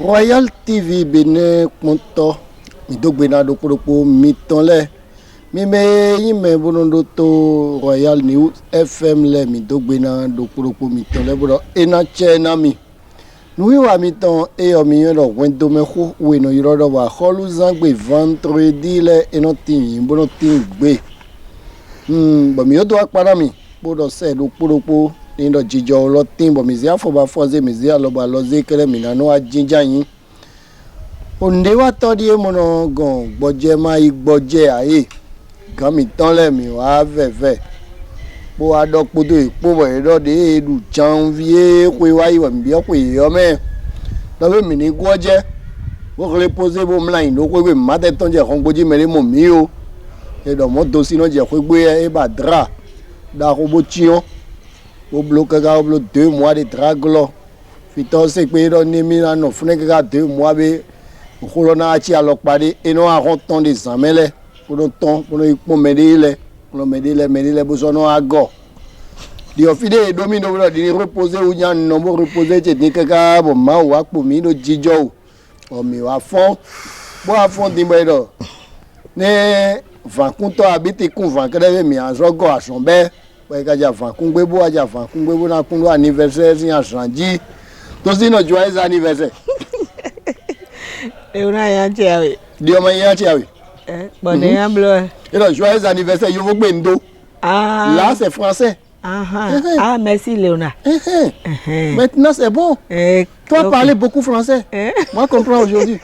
Royal TV bene konto mi dogbe na do poropo mi tonle mi me yime bonondo to Royal News FM le mi dogbe na do poropo mi tonle bodo ena chena mi nous wa mi ton e o mi yo wendo me ho we no yoro do wa holu zangbe vendredi le enotin bono tin gbe bo mi yo do apara mi bodo se do poropo nindo jijo lo tin bo mi zia fo ba foze mi zia lo ba lo ze kele mi na no ajinja yin onde wa to di mono gon gboje ma igboje aye gan mi tan le mi wa veve bo adopodo ipo bo edo de edu janvier ko wa yi wa mi o ko yo me do be mi ni gboje bo ko le pose bo mla yin do ko gbe ma te ton je kon gboji mere mo mi o e do mo do si no je ko gbe e ba dra da ko bo tion o bloqué ga o blo 2 mois de draglo fito se pe do ni mi na no fune ga 2 mois be Corona a l'opade et non à ronton des amele pour le temps pour le médile pour le médile besoin à go di ofide domino blo di reposer ou yan no mo reposer je ni kaka bo ma wa po mi no jijo o mi wa fon bo a fon di do ne van kunto habite kun van kede mi azogo asonbe bo ka ja van kun gbe bo aja van kun gbe bo na kun anniversaire si anjanji to si no joyeux anniversaire. Et on a un tiawi. Dieu m'a un tiawi. Bon, et un bleu. Et donc, joyeux anniversaire, you vous bendo. Ah. Là, c'est français. Ah, merci, Léona. Maintenant, c'est bon. Toi, parler beaucoup français. Moi, je comprends aujourd'hui.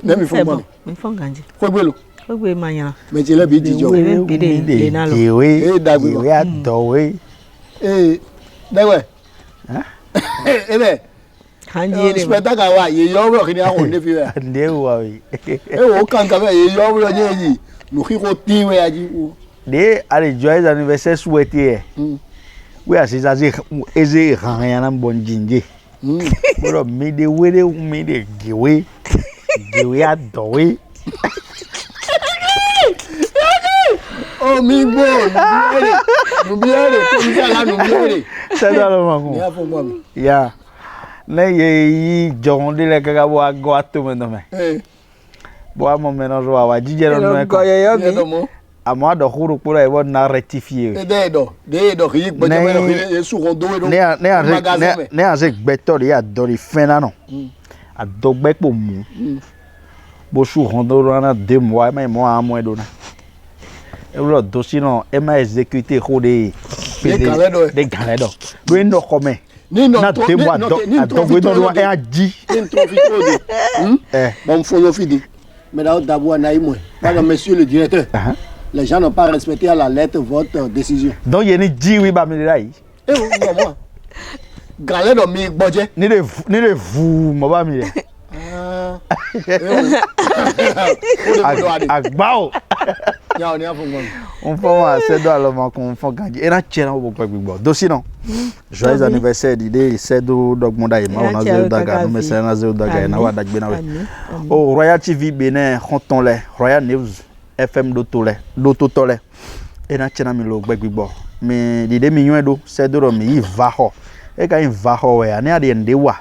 Il faut bon. Il faut gagner. Faut que faut que mania. Mais tu l'as bien dit, Joe. Oui, d'accord. Oui, eh, d'accord. Eh bien. Spectacle wa ye yo bro kini ahun de fi wa de wa wi e wo kan ka be ye yo bro nyi no ki ko tin we aji o de ale joyeux anniversaire souhaité we asisa ze eze ran yana bon jinje bro mi de were mi de giwe adowe oh mi bo no biere ko mi ala no biere ça doit le mango ya fo mo ya ne ye jonde le kaka bo ago atume no me bo amo menos wa jijero no ko yo mi amo do huru pura e na rectifier de do yi gbo je su ron do do ne azek beto ya do ri fena no adogbe po mu bo su ron do na 2 mois mais moi a moins do na e lo do sino e ma exécuter ko de galedo we no come na te moi adogbe no e aji bon faut fidi mais là d'abord na imo pardon monsieur le directeur les gens n'ont pas respecté à la lettre votre décision donc il y a ni ji wi ba mi rai eh moi galedo mi gboje ni le vous mo ba mi agbao ya oni afun mo on fo wa se do alomo kon fo ganji e na chena wo pe gbigbo do si no joyeux anniversaire d'idée c'est do dogmonda e ma na zero daga no me se na zero daga na wa dagbe na we o Royal TV Benin honton le Royal News FM do tole e na chena mi lo gbigbo mi d'idée mi yun do c'est do mi va ho e ka in va ho we ani ade nde wa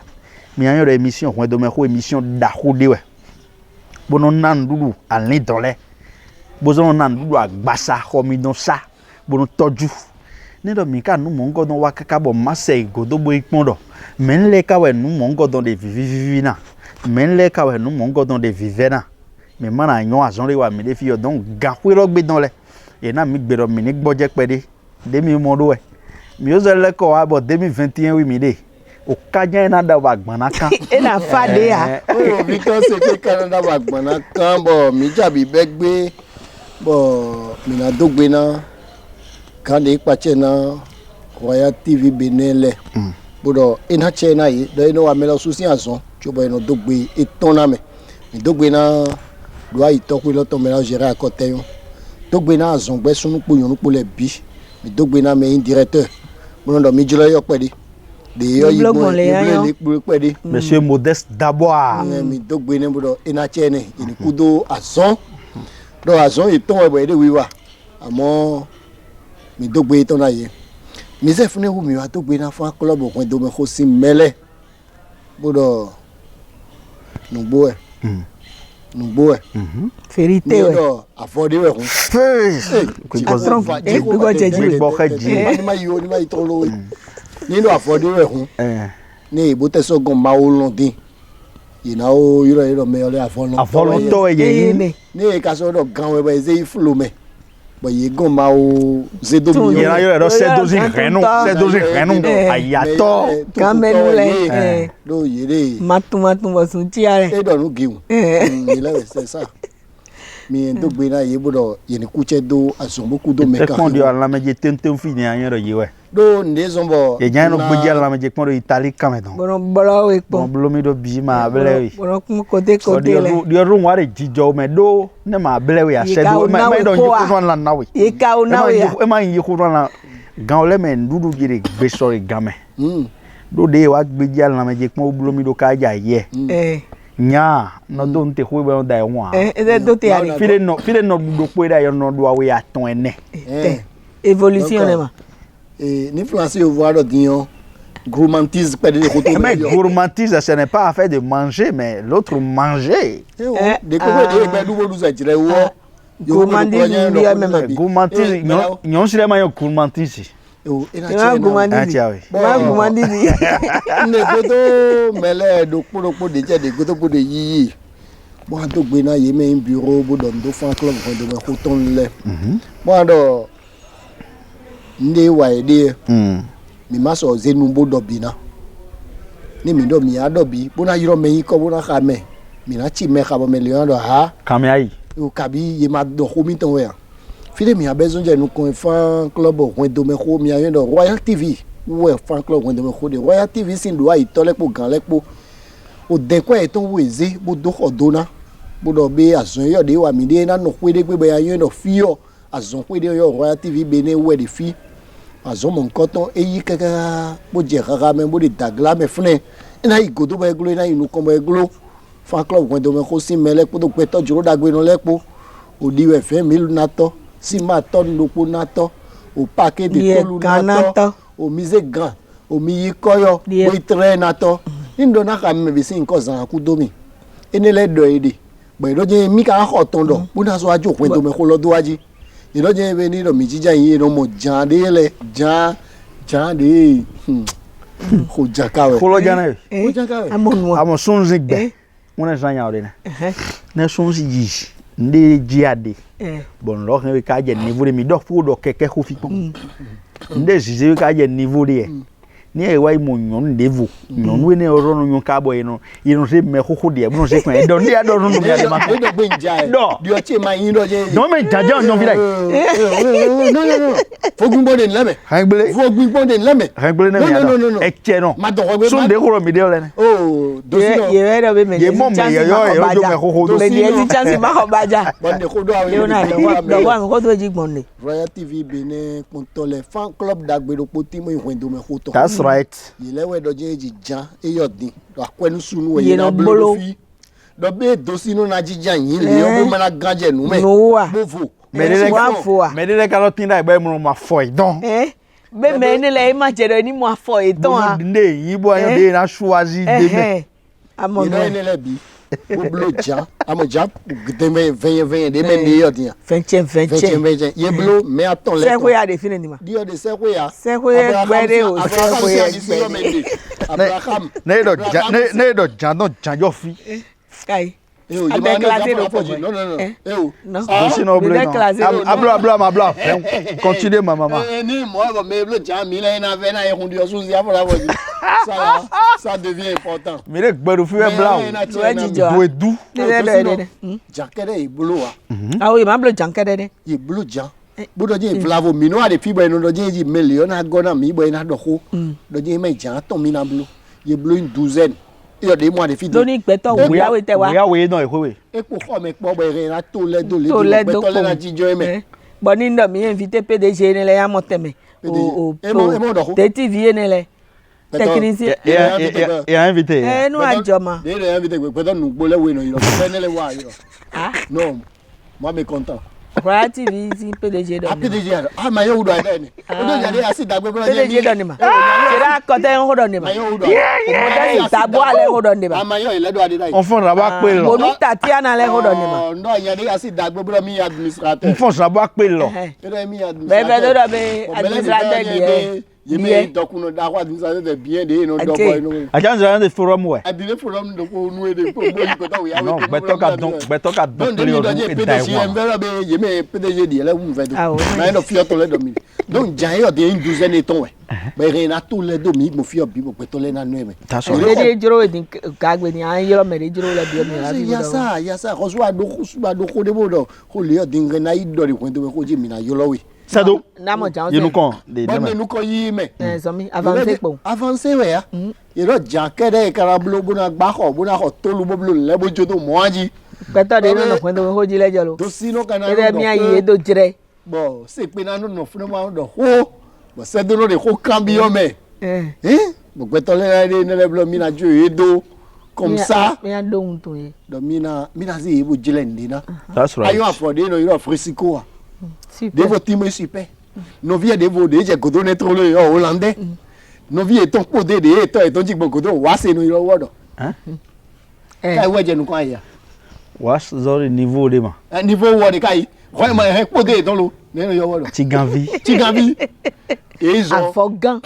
mi an yo émission ko do me ko émission da ho de we bono nan dudu alin dole bozo nan dudu agbasa ho mi don sa bono toju ni do mi ka nu mo ngo don wa kaka bo mase godo bo ipon do men le ka we nu mo ngo don de vivi na men le ka we nu mo ngo don de vive na me mana yan azon le wa mi de fi yo don ga hwe ro gbe don le e na mi gbero mi ni gboje pe de mi mo do we mi o ze le ko wa bo 2021 wi mi de o kajan na da wa gbona kan e na fade ya o Victor se pe Canada wa gbona kan bo mi jabi begbe bo mi na dogbe na kan de pache na Royal TV Benin le bodo ina chena yi do ino wa melo susi azon chobo ino dogbe etona me mi dogbe na do ayi tokwe lo to melo gérer à côté yo dogbe na azon gbe sunu po yon po le bi mi dogbe na me directeur bono do mi jilo yo pedi de yo yi mo le pedi monsieur Modeste d'abord mi dogbe ne bodo ina chene ini kudo azon do azon iton e bo de wiwa amo mi dogbe etona yi mi se fune wu mi wa dogbe na fa club ko do me ko si mele bodo nugbo e Férité ouais. bodo afodi we ni ma itolo ni do afodi we ni bo te so gon ma o londin o yiro me ole afolo to ye ni ka so do gan we be ze iflo me bo ye gon ma o ze do mi yo se dozi renu ayato Kamenu le do yere matu bosun ti are e do nu giun ni le se sa mi ndo gbe na ye bodo ye ni kuche do asomboku do meka te kon dio ala meje tentem fini anyo ye we do nde zombo ye jan no gbeje ala meje kon do Italy kamedon bolo we po bon blomi do bi ma bele we bolo kun côté le dio ru wa re jijo me do ne ma bele we asedo me do yi ko la na we ye ka o na we e ma yi ko la gan ole me ndudu jire gbe sori game do de wa gbeje ala meje kon blomi do ka ja ye nya no do nte ko be da won do te ari file no do ko da yo no do we aton ene évolution ma ni français au voir dion gourmandise pas de retour mais gourmandise ce n'est pas affaire de manger mais l'autre manger de ko de be du bodu za jire wo gourmandise ni même gourmandise nyon sile ma yo gourmandise ina gourmandise ma gourmandise ne godo mele do poropo de je de godo bo de yi bo to gbe na ye me bureau bo do fan club ko do me ko ton le bo do nde wa ede mi ma so zenu bo do bi na ni mi do mi adobi bo na yiro me yi ko bo na ka me mi na chi me ka bo me le do ha kame ayi o kabi ye ma do ko mi ton we file mi a besoin de nous qu'on fan club ko do me ko mi ayen do Royal TV ouais fan club ko do me ko de Royal TV sin do ayi to le po gan le po o de ko e ton weze bo do ko do na bo do be azun yo de wa mi de na no ko de pe be ayen do fi yo azun ko de yo Royal TV be ne we de fi azun mon koton e yi kaka bo je kaka me bo de dagla me fune na igodo ba eglo na inu ko ba eglo fan club ko do me ko sin mele po do pe to juro dagbe no lepo odi we fe milu na to si ma ton lopo na to o paquet de tolu na to o mise grand o mi yikoyo o tre na to ndo na ka me bi sin ko zan ku do mi ene le do ede gbe do je mi ka ko ton do bo na so ajo ko do me ko lo do aji do je be ni do mi jija yin no mo jan de le jan de ko jakawe ko lo jana ko jakawe amo sonzi gbe wona zanya ore na sonzi yi nde jiade bon lo kan we ka je niveau de mi do fu do keke ko fi pon nde zize we ka je niveau de ni e wa mo nyon ndevo nyon we ne oro no nyon ka boy no yin se me koko de no se kan do ndi ado no mi ade ma do gbe nja di o che ma yin do je no me jaja nyon vi dai no fogun bode nleme hangbele fogun bode nleme hangbele na mi ado e che no ma do gbe so de ko mi de ole ne do si no ye we do be me ye mo me yo do me koko do le ni e chance ma ko baja bonde ko do awe yo na do wa ko do ji gbon ni Royal TV Benin Kontole fan club dagbero poti mo ihun do me ko to that's right ile we do je ji jan e yodin do akwenu sunu we na bolo fi do be do sinu na jijan yin le o mo na ganje nu me bovo medele ka lo tinda igba mu ma fo idon be me ni le ma jero ni mo afo idon ha nde yin bo ayan de na choisi de me amo no ni le bi o blo jan amo jan de me 20 de me ni yodin 20 ye blo me aton le se ko ya de fini ni ma di o de se ko ya gbere o se ko ya Abraham ne do jan don jan yo fi kai avec classé le projet non non sinon ablo continue ma maman ni moi me blo jan mi le na ve na e hun di osun si afora bo ça devient important mi le gberu fi we bla o do edu jankede e blo wa ah oui ma blo jankede de e blo jan bodo je flavo mi no ade fi bo no do je million na gona mi bo na do ko do je me jan ton mi na blo ye blo une douzaine yo de mo ade fi do ni gbeto wo we te wa ya we no e epo ko me po bo re na to le do le gbeto le na jijo me bo ni ndo mi invité PDG ni le ya mo teme o TV ni le technicien et invité no ajoma de invité gbeto nu gbo le we no yo pe ne le wa yo non moi me content Royal TV si PDG don. PDG ado. Ah ma yo udo ida ni. Odo jade asi dagbe bro je. PDG don ni ma. Sera kote ho don ni ma. O mo da tabo ale ho don ni ma. Ah ma yo ile do ade dai. Enfant là bas pe lo. Mo mi Tatiana le ho don ni ma. No jade asi dagbe bro mi administrateur. Enfant là bas pe lo. Edo mi administrateur. Be do be administrateur die. Yeme dokuno da kwa administrateur de bien de no do boy no. Ajan zan de forum ouais. Adile forum do ko nu de ko mo ko ta we ya. Non, beto ka donc le PDG mbera be yeme PDG di ele mu ve do. Na no fio to le do mi. Donc jan yo de une douzaine et ton ouais. Be rien tout le do mi mo fio bi mo pe to le na nu me. PDG jiro edin kagbe ni an yo me jiro le bi mi la bi. Ya sa ko so do ko de bo do. Ko le odin na i do de ko de ko ji mi na yo lo we. Sado. Na mo jan. Ye nou kon de demain. Nous kon yi me. So mi avancer po. Avancer we ya. Ye ro jan kede karablo buna gba ko tolu boblo le bo jodo mo anji. Peto de no ko do ho ji le jolo. To sino kana. Ere mi ayi do jire. Bon, c'est pe na no funa ma do ho. Bo se do no de ho kambi yo me. Bo peto le na le blo mi na jo edo. Comme ça. Mi ando unto ye. Do mina zi bo jile ndina. That's right. Ayo afode no yo frisiko. Super. Devo time super. No vie devo de je godo netro le hollandais. No vie ton pode de eton jigbo godo wa se no iro wodo. Kai weje nu kan ya. Was zori niveau de ma. Niveau wo de kai. Ko ma he pode don lo ne no yo wodo. Tiganvi. Et ils ont Afogan.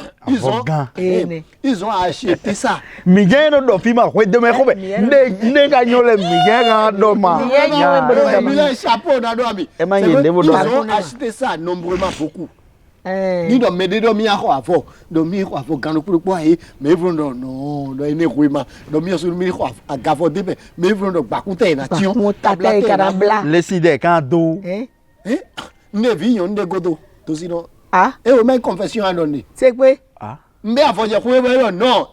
Ils ont acheté ça. Miguel no do fima ko de me ko be. Ne ga nyole Miguel ga do ma. Il a un chapeau dans ami. Ils ont acheté ça nombreusement beaucoup. Ni do me de do mi ako afo. Do mi ko afo ganu purupo ayi. Me vron do no do ene kuima. Do mi so mi ko agafo de be. Me vron do bakute na tion. Tabla karabla. Le side kan do. Ne vi yon de godo. To sino. Ah. Et au même confession à donner. C'est quoi? Ah. Mais à forger quoi non.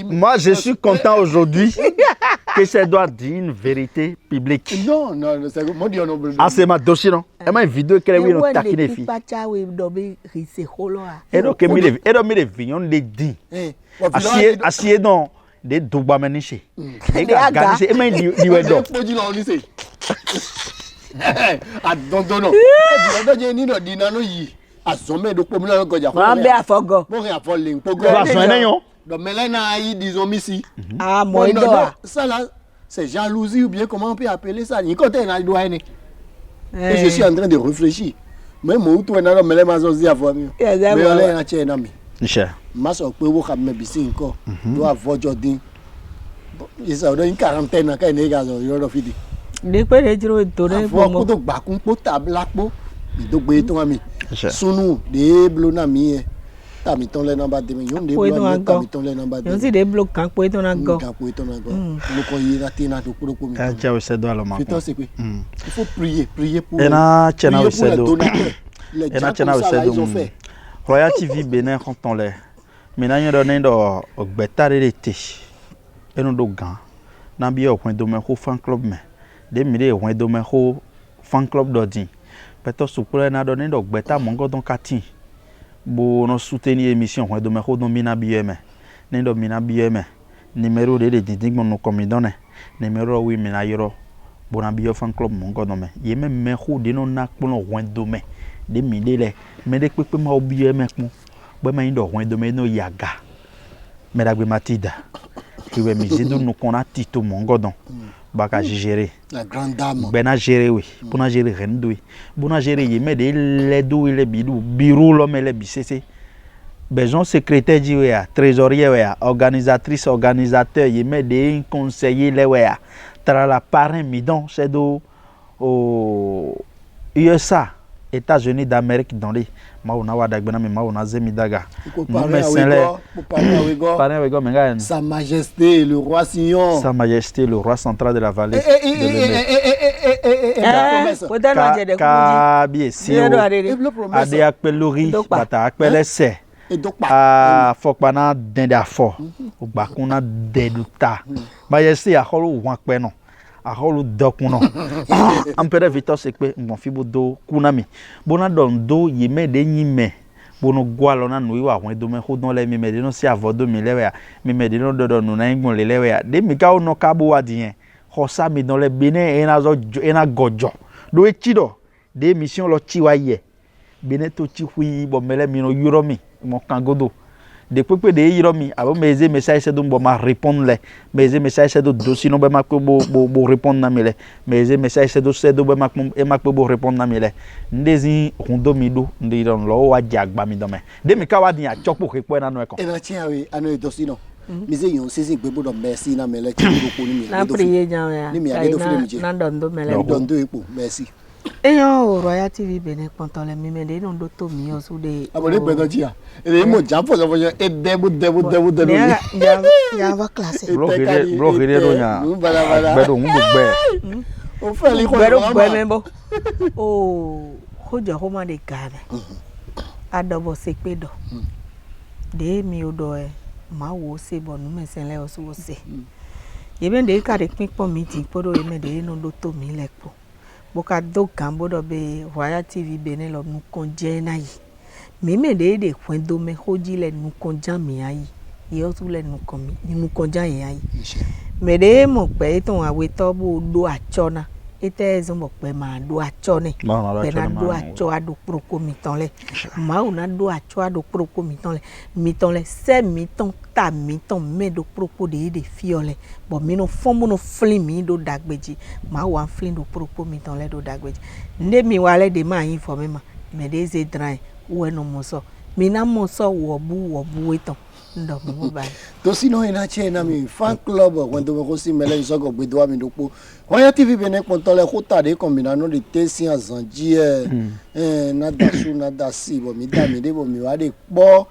Moi, je suis content aujourd'hui que ça doit dire une vérité publique. Non, c'est moi dire non. Ah, c'est ma dossier non. Et ma vidéo que oui non taquiner fi. Et donc me le vignon de dit. Assied non de douba meniche. Et ga et ma liwe do. Ah non. Je ni no dinano yi. Asome do pomu na goja. Mo be afogo. Mo rin afo le npo go. Do melena yi disons misi. Ah mo ido. Ça là c'est jalousie ou bien comment on peut appeler ça? Ni côté na doit ni. Et je suis en train de réfléchir. Mais mo to na do melema zo zi afo mi. Mais ole na che na mi. Cher. Ma so pe wo ka me bisi nko. Do avojo din. Isa do in quarantaine ka ni ga zo yo do fidi. Ni pe de jiro to ne po mo. Ko to gba kun po tabla po. Idogbe to mi. Sunu de blo na mi e. Ta mi ton le namba de mi yon de blo ta mi ton le namba de. Yon si de blo kan po to na go. Kan po to na go. Mo ko yi na tina to pro mi. Ta cha we se do alo ma. Fito c'est quoi? Il faut prier pour. Ena chena we se do. Ena chena we se do. Royal TV Benin konton le. Mina yon do ne do ogbetare de te. Eno do gan. Na bi o point do me ko fan club me. De mi de point do me ko fan club do din. Peto supre na do ne do gbeta mongo don kati. Bo no soutenir émission point do me ko don mina bieme. Ne do mina bieme. Numéro de didigmo no komidone. Numéro wi mina yoro. Bo na bio fan club mongo do me. Ye me ko de no na kpono point do me. De mi de le. Me de pepe ma obieme kpo. Bo ma ndo point do me no yaga. Me da gbe matida. Kiwe mi zidu no kona tito mongo don. Baka gérer la grande dame bena gérer oui pour na gérer rendu oui pour na gérer yeme de les dou les bidou bureau l'homme les bicc besoin secrétaire di ouais trésorier ouais organisatrice organisateur yeme de conseiller les ouais tra la parrain midon c'est do au USA États-Unis d'Amérique dans les mauna wadagbena me mauna zemidaga non mais c'est là parler avec go Sa Majesté le roi Sion, Sa Majesté le roi central de la vallée Kabi Sion ade akpelori bata akpelese ah fokpana dende afo ogbakuna deduta Majesté akolo wanpe no aholu dokuno ampere Victor sekpe ngon fibo do kunami bona don do yeme de nyime bono gwalo na no iwa won do me ho don le mi me de no si avodo mi lewe mi me de no do no na ngbon le lewe de mi ka o no kabo adien xosa mi dans les Bénin ena gojo do echido de mission lo chiwaye Bénin to chihui bo mele mi no yuromi mo kangodo de pepe de yuromi abo meze message se do bo ma répondre le meze message se do dossier no be ma ko bo répondre na mele meze message se do be ma ko bo répondre na mele ndezi hundo mi do ndi don lo wa jagba mi do me de mi ka wa din a chokpo ke po na no e kon ena tia we anu dossier no mise yon sisi gbe bodo merci na mele ti ko ni mi na priye jan ya ni mi ade do film je na dondo mele dondo epo merci eyan Royal TV Benin ponton le mi me de no do to mi o su de abode gbe ji a ele mo ja fo so e debo ya va classe bloquer do nya be do ngbo gbe o fe li ko gbe me bo o hojo ho ma de gane adobo se pe do de mi o do e ma wo se bo nu me sen le o su wo se ye ben de ka de pin pon mi ti podo e me de no do to mi le po boka do gambo do be Royal TV Benin lo nu kon je na yi mi me de kwen do me hoji le nu kon jan mi ayi ye o tu le nu kon jan ye ayi me de mo pe ton awe to bo do achona ite zo mo pe ma do achone pe na do acho ado proko mi ton le ma o na do acho ado proko mi ton le se mi ton ta mi ton me do proko de fiole bo mi no fomo no flin mi do dagbeji ma wa flin do proko mi ton le do dagbeji nde mi wale de ma informe ma me de ze dran we no mo so mi na mo so wo bu eton ndo mo ba to sino ina che na mi fan club when do ko si mele so go gbedo mi do po Royal TV Benin ponton le kota de combinano de tesi azanji na dasu na dasi bo mi da mi de bo mi wa de po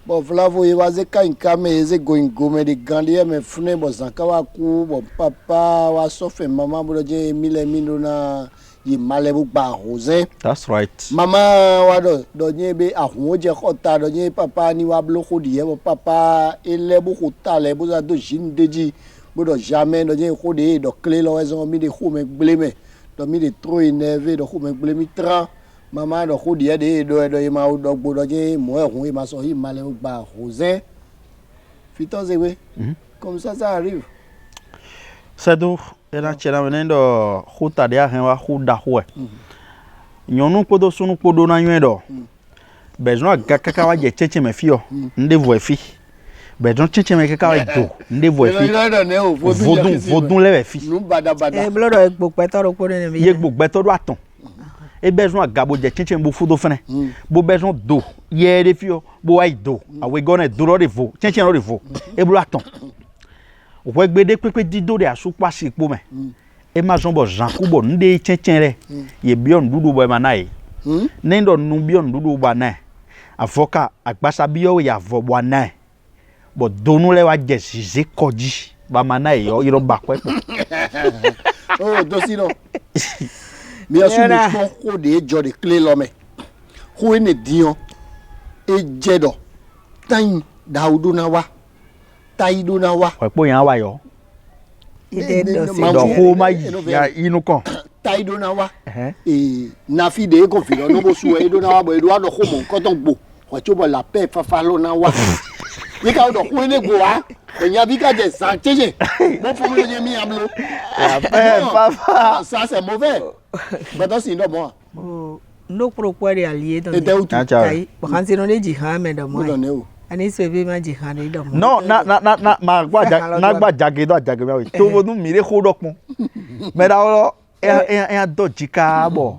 bo flavo e wa ze ka inka me ze go me de gandie me fune bo zanka wa ku bo papa wa so fe mama bo je mile mino na yi malebu gba hoze. That's right. Mama wa do nyebe ahun je kota do nye papa ni wa bloko di bo papa ele bu kota le bu za do jindeji bo do jamais do nye ko de do clé lo ezon mi de ko me gleme do mi de trop énervé do ko me gleme tra mama do ko di de do ma do gbo do nye mo ehun e ma so yi malebu gba hoze. Fitoze we. Comme ça arrive. C'est donc ela chera menendo huta de ahenwa huda hwe nyonu podo sunu podo na nyedo bezo kaka wa je cheche me fio ndevo efi bezo cheche me kaka wa do ndevo efi vodun le efi nu bada blodo egbo petoro podo ne mi ye egbo petoro aton e bezo agabo je cheche mbo fudo fene bo bezo do ye de fio bo ai do awe gone do ro de vo cheche ro de vo e blo aton o gbede pepe dido de asupa sipo me e ma zombo zanku bo nde chechen re ye bion dudu bo ma nai nendo nu bion dudu ba na avoka agbasa biyo ya vo bo na bo donu le wa je size koji ba ma nai yo iro ba kwepo oh dosino mi asu mi fon ko de jo de clé lo me ko ene dion e jedo tan daudu na wa taido na wa kwepo yan wa yo do ho ma ya inu kon taido na wa na fi de ko fi lo no bo su e do na wa bo e do wa do ko mo nkan ton gbo ko cho bo la pe fafa lo na wa ni ka do ko ene gbo wa enya bi ka je san cheje mo fo mi je mi amlo la pe fafa ça c'est mauvais but aussi no mo no propose allié dans kai bo kan se no le jihan me do mo ani so be ma jihan do mo no na ma gba jage do jage me to bo nu mire ho dokun me da lo e doji ka bo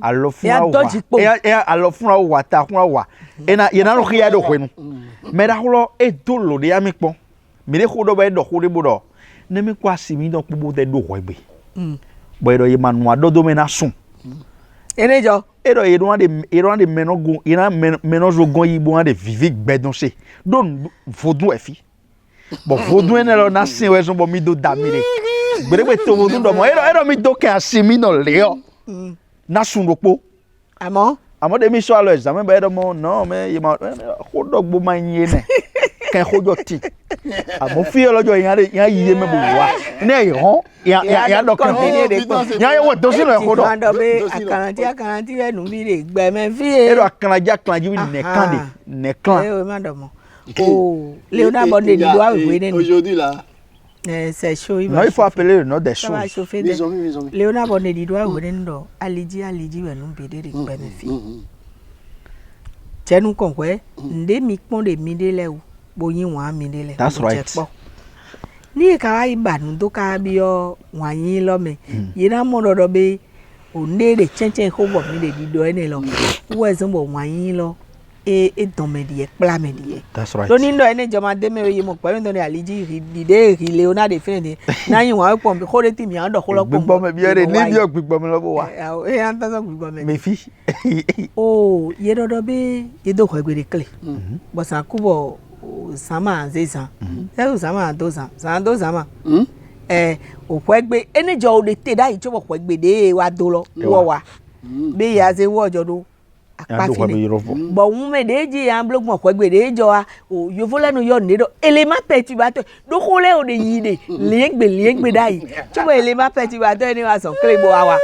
alo fun wa e alo fun wa ta fun wa e na ye na ro ya do kwenu me da lo e do lo de ami pon mire ho do be do ho de bo do ne mi kwa si mi do po de do ho egbe bo do ye manu adodo me na sun enejo ero de menogo ira menozo gon yibo de vivi gbedon se don vodun efi bo vodun ene lo na sin we so bo mi do damire gbere to vodun do mo ero mi do ke asimi no leo na sun ropo amo de mi so alo examen ba ero mo no me ye ma ho dogbo ma yin ne kan hojo ti amo fi olojo yan yiye me bo wa ne hon ya do kan ya yo do si no ho do akaranti e nu bi de gbe me fi ero akaranji wi nekan e ma do mo o Leonard Bonde di do awe ne aujourd'hui là C'est chaud. Non, il faut appeler le nom des Ça va choses. chauffer. Mes amis. Léonard Bonnet doit ouvrir Aliji, ouais, nous pédé de bénéfice. Tiens, nous comprenons. Ndé mi pon de midi là où boyin wa midi là. That's right. Ni ka iba nu to ka bi o wanyin lo me. Yina mo do be o ne de chen ko bo mi de di do ene lo. Wo esun bo wanyin lo. E don me die pla me die. That's right. Lo ni ndo ene joma de me ye mo pe ndo ni Aliji di de ri Leonard de fin de. Na yin wa po mi ko de ti mi an do ko lo po. Gbigbo me bi ere ni bi o gbigbo me lo bo wa. E an ta so gbigbo me. Me fi. Oh, ye do be ye do ko gbe de kle. Bo san ku bo sama nzeza. Sama doza. San doza ma. Òkú ẹgbẹ́ ẹnìjọ òde tè dáyìí tí ó wọ̀ ẹgbẹ́ dé wa do lọ wọ̀ wá bí ìyá ṣe wọ́ ọjọ́ do apáti ni bọ̀ òun mẹ́ẹ̀dẹ́ jì yà ń blógun ọ̀pọ̀ ẹgbẹ́ dé jọ wa yòófó lẹ́nu yọ nídọ̀ èlèmá pẹ̀tì bàtọ̀ dókòlẹ́ òde yìí dè lẹ́gbẹ̀ dáyìí tí ó wọ̀ èlèmá pẹ̀tì bàtọ̀ ẹni wa sàn kílè bọ̀ wá wa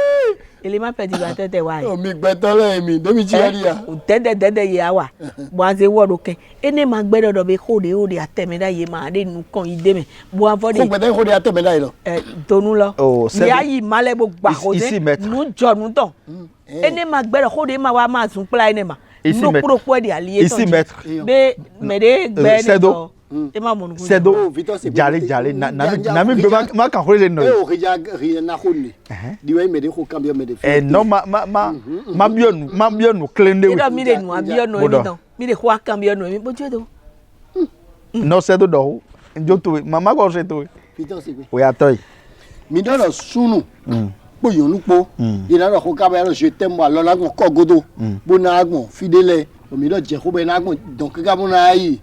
èlèmá pẹ̀tì bàtọ̀ tẹ̀ wá yìí. Mi gbẹtọ lẹ́yìn dómi tí wàá rí ya. Tẹ́tẹ́tẹ́tẹ́ yẹ wa bọ̀ à ń ṣe wọ́ọ̀dù kẹ́ ẹni máa gbẹ́dọ̀ dọ̀ bí kóde àtẹ̀mẹ́dá yẹ máa dé nu kàn yìí dé mẹ́ bọ̀ à ń fọ́ de. Kó gbẹdẹ kó de àtẹ̀mẹ́dá yìí lọ. Tonu lọ ìyá yìí malẹ̀ bó gbà kó dé maître. nu jọ nu tán ẹni máa gbẹ́dọ̀ kóde máa wá máa sùn pílà ẹni mà Ici, nu maître. kúrò pọ̀ ẹ̀dì àlìyé tán Ici, maître. bẹ́ẹ̀ mẹ̀dẹ́ gbẹ́ ẹni Sedo. tán ẹ má mọ̀nù kúrò. Sedo. Victor, c'est Jale bon. na mi be ma kan hore no. E o rija ri na khone. Diwe me de ko cambio me de. No ma bionu klende we. ìdọ̀ mi lè nù àbí ọ̀nà ẹni tán mi lè kó akàn bí ọ̀nà ẹni bójú ètò. No Sedo do. Njo to mama go se to. Victor, c'est quoi? O ya toy. Mi do lo sunu. Po yonu po. Ina do ko ka ba lo je t'aime wa lo la gon ko godo. Bo na agbon fidele. O mi do je ko be na agbon donc ka bo na yi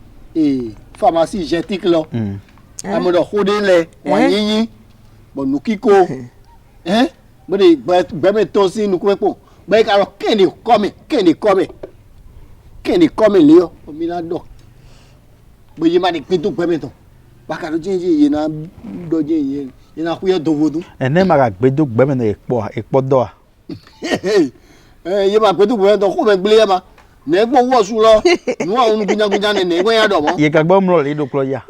pharmacie gétique lo. Amo do ko de le wa yin bo nu kiko. Bo de gbe me to si nu ko po. Gbe ka ro keni come le o mi na do. Bo yi ma de pin to gbe me to. Ba ka do jinji yi na do jinji yi na ku ye do vodu. Ene ma ga gbedo gbe me na epo do a. Ye ma gbedo gbe do ko me gbele ya ma. Ne gbo wo su lo. Nu a onu gunja ne gbo ya do mo. Ye ka gbo mro le do klo ya.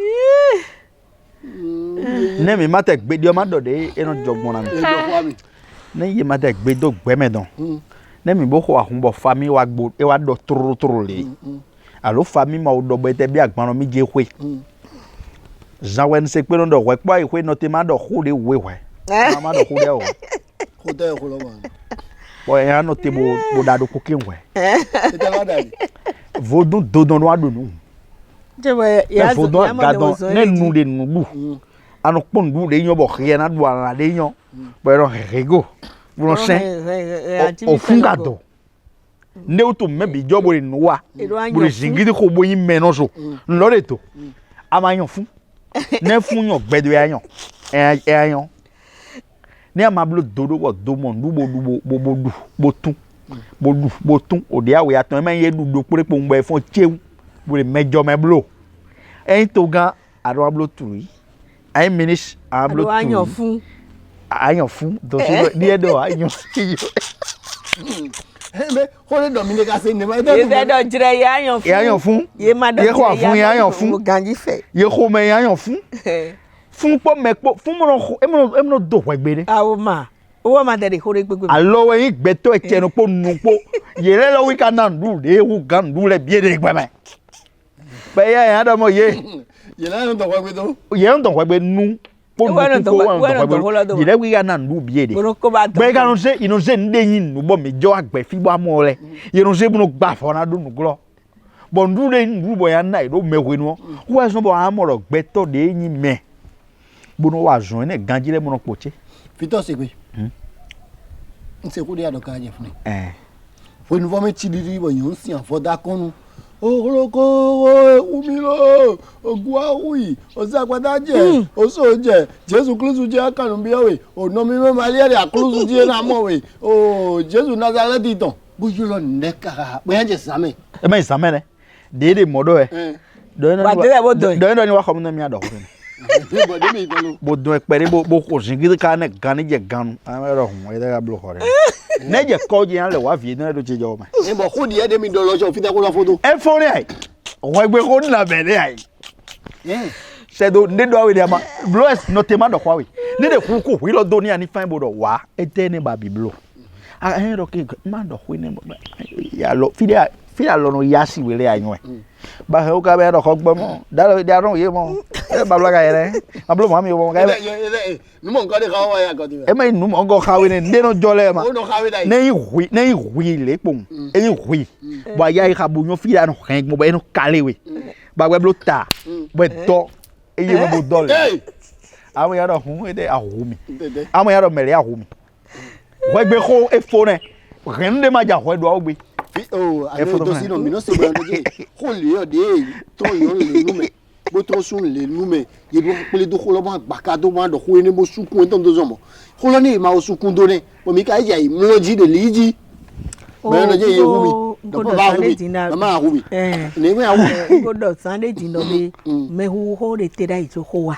Ne mi ma te gbedo ma do de eno jogbon na mi. E do kwa mi. Ne ye ma te gbedo gbe me don. Ne mi bo ko ahun bo fami wa gbo e wa do turu le. Alo fami ma o do be te bi agbon mi je hwe. Zawen se pe ndo hwe pa hwe no te ma do hu de we hwe. Ma do hu de o. Ko te ko lo ma. Bo ya no te bo da do ko kin hwe. E te la da ni. Vodun dodon wa do nu. jẹ́wọ́ Ya vodun gadon ne nu de nu bu. Anu pon du de yan bo khie na do ala de yan. Pero rego. Bo sen. O fungado. Ne o to me bi jobo ni nuwa. Bo jingidi ko bo yin meno so. Nlo de to. Amayan fun. Ne fun yan gbedo yan. Yan. Ni amablo dodo wo do mo ndu bo tun. Bo tun o de awe atan me ye du do pore po ngba e fun chewu. Bo le mejo me blo. En to gan aro ablo turi. Ai minis ablo turi. àyàn fún. Ayan fun do so ni edo ayan. Me ko le do mi ne ka se ne ma. ìfẹ́ dọ̀ jìrẹ̀ yẹ àyàn fún. Ayan fun. yé má dọ̀ Ye ko afun ayan fun. mo ganji fẹ́. Ye ko me ayan fun. Fun po me po fun mo no do we gbe ni. àwọn mà owó máa tẹ̀lé kórè gbégbé. Alo yin gbeto e chenu po nu po. Yere lo wi kana ndu de wu gan ndu le bie de gbe me. Pe ya da mo ye. Ye la no to kwa gbe to. Ye n don we gbe nu. Po nu po wa ndo. Yere wi kana ndu bie de. mo kó bá Gbe ka no se ino se nde yin nu bo mi jo agbe fi bo amo le. Ye no se bu no gba fo na do nu glo. Bo ndu de ndu bo ya na do mewe nu. Wo so bo amoro gbeto de yin me. Bo no wa zon ne ganji le mo no poche. Victor, c'est quoi? C'est ko de ya do ka je fun. Fo nu fo me ti di bo yun si an fo da konu. Oroko umilo ogwawi osagbada je oso je Jésù Kristu je akanu bi owe o no mi me mali re aklusu je na mo we o Jésù Nazareth ton bo yo lo neka bo yan je same E ma isame ne. De modo e. Do no ni wa ko na mi ado ko ni. bo de mi ton Bo do e pere bo ko jingiri ka ne gani je ganu. Amero hun e da blo hore. Ne je ko je an le wa vie na do je jo ma. e bo ko di e de mi do lo so fi te ko lo photo E fo ni ai. O egbe ko na be ni ai. c'est do ne do awe ma bloes notement do kwawe ne de ku wi lo do ni ani fine bodo wa ete ne ba biblo a hen ro ke ma do wi ne ya lo filia lo no yasi we le anyo ba he o ka be do ko gbo mo da ron ye mo e ba bla ga ere ma blo mo mi o mo ga nu mo nko de ka wa ya ko ti e ma nu mo ngo khawe ne no jole ma ne wi le pon e wi ba ya ka bu nyo filia no hen mo ba no kale we ba we blo ta we do e ye mo do le àwọn ya do hun e de ahumi àwọn ya do mele ahumi we gbe ko e fo ne ren de ma ja ho do ogbe oh ane to sino mi no se gbe nje ko le o de to yo le nu me bo to sun le nu me ye bo pele do ko lo ma gba ka do ma do ko ni mo sukun to do zomo ko lo ni ma o sukun do ne mo mi ka ya mo lo ji de liji me no je ye hu mi do ba hu mi ma hu mi ni me awu go do Sunday jino be me hu ho de te dai so ho wa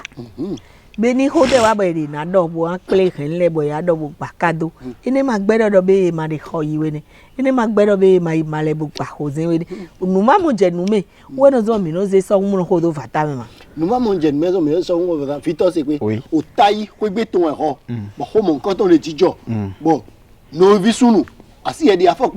be ni ho de wa be ri na do bo an ple kan le bo ya do bo gba ka do ine ma gbe do be ma de ho yi we ni ine ma gbe do be ma le bo gba ho zin we nu ma mo je nu me we no zo mi no ze so mu ho do fata me ma nu ma mo je me zo mi so mu fata fi to se pe o tai ko gbe ton e ho bo ho mo nkan to le jijo bo no vi sunu asi e di afo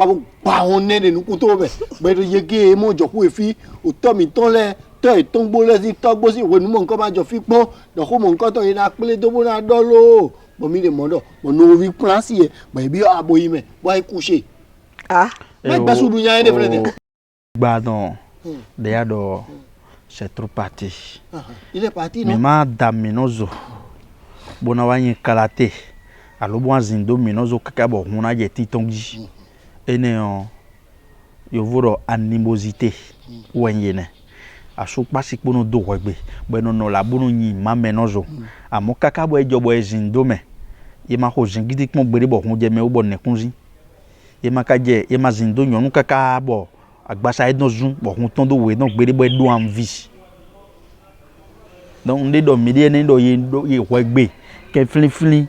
pa won ne nu ku to be be do yege mo jo ku e fi o to mi ton le to e ton gbo le si to gbo si we nu mo nkan ma jo fi pon do ho mo nkan to ina pele do bo na do lo bo mi le mo do bo no vi plan si e bo bi abo yi me bo ai ku se ma gba su dunya e de frère gba don de ya do c'est trop parti il est parti non mais ma daminozo bona wa yin karate alo bo azindo minozo kaka bo huna je titongi ene on yo voro animosité wenyene aso pasi pono do wegbe beno no la bono yin ma menozo amo kaka bo ejo bo ezindo me ye ma ko zingidi pon gbere bo hun je me bo nekunzi ye ma ka je ye ma zindo nyonu kaka bo agbasa edozun bo hun ton do we no gbere bo do envie donc nde do midi ne do ye wegbe ke flin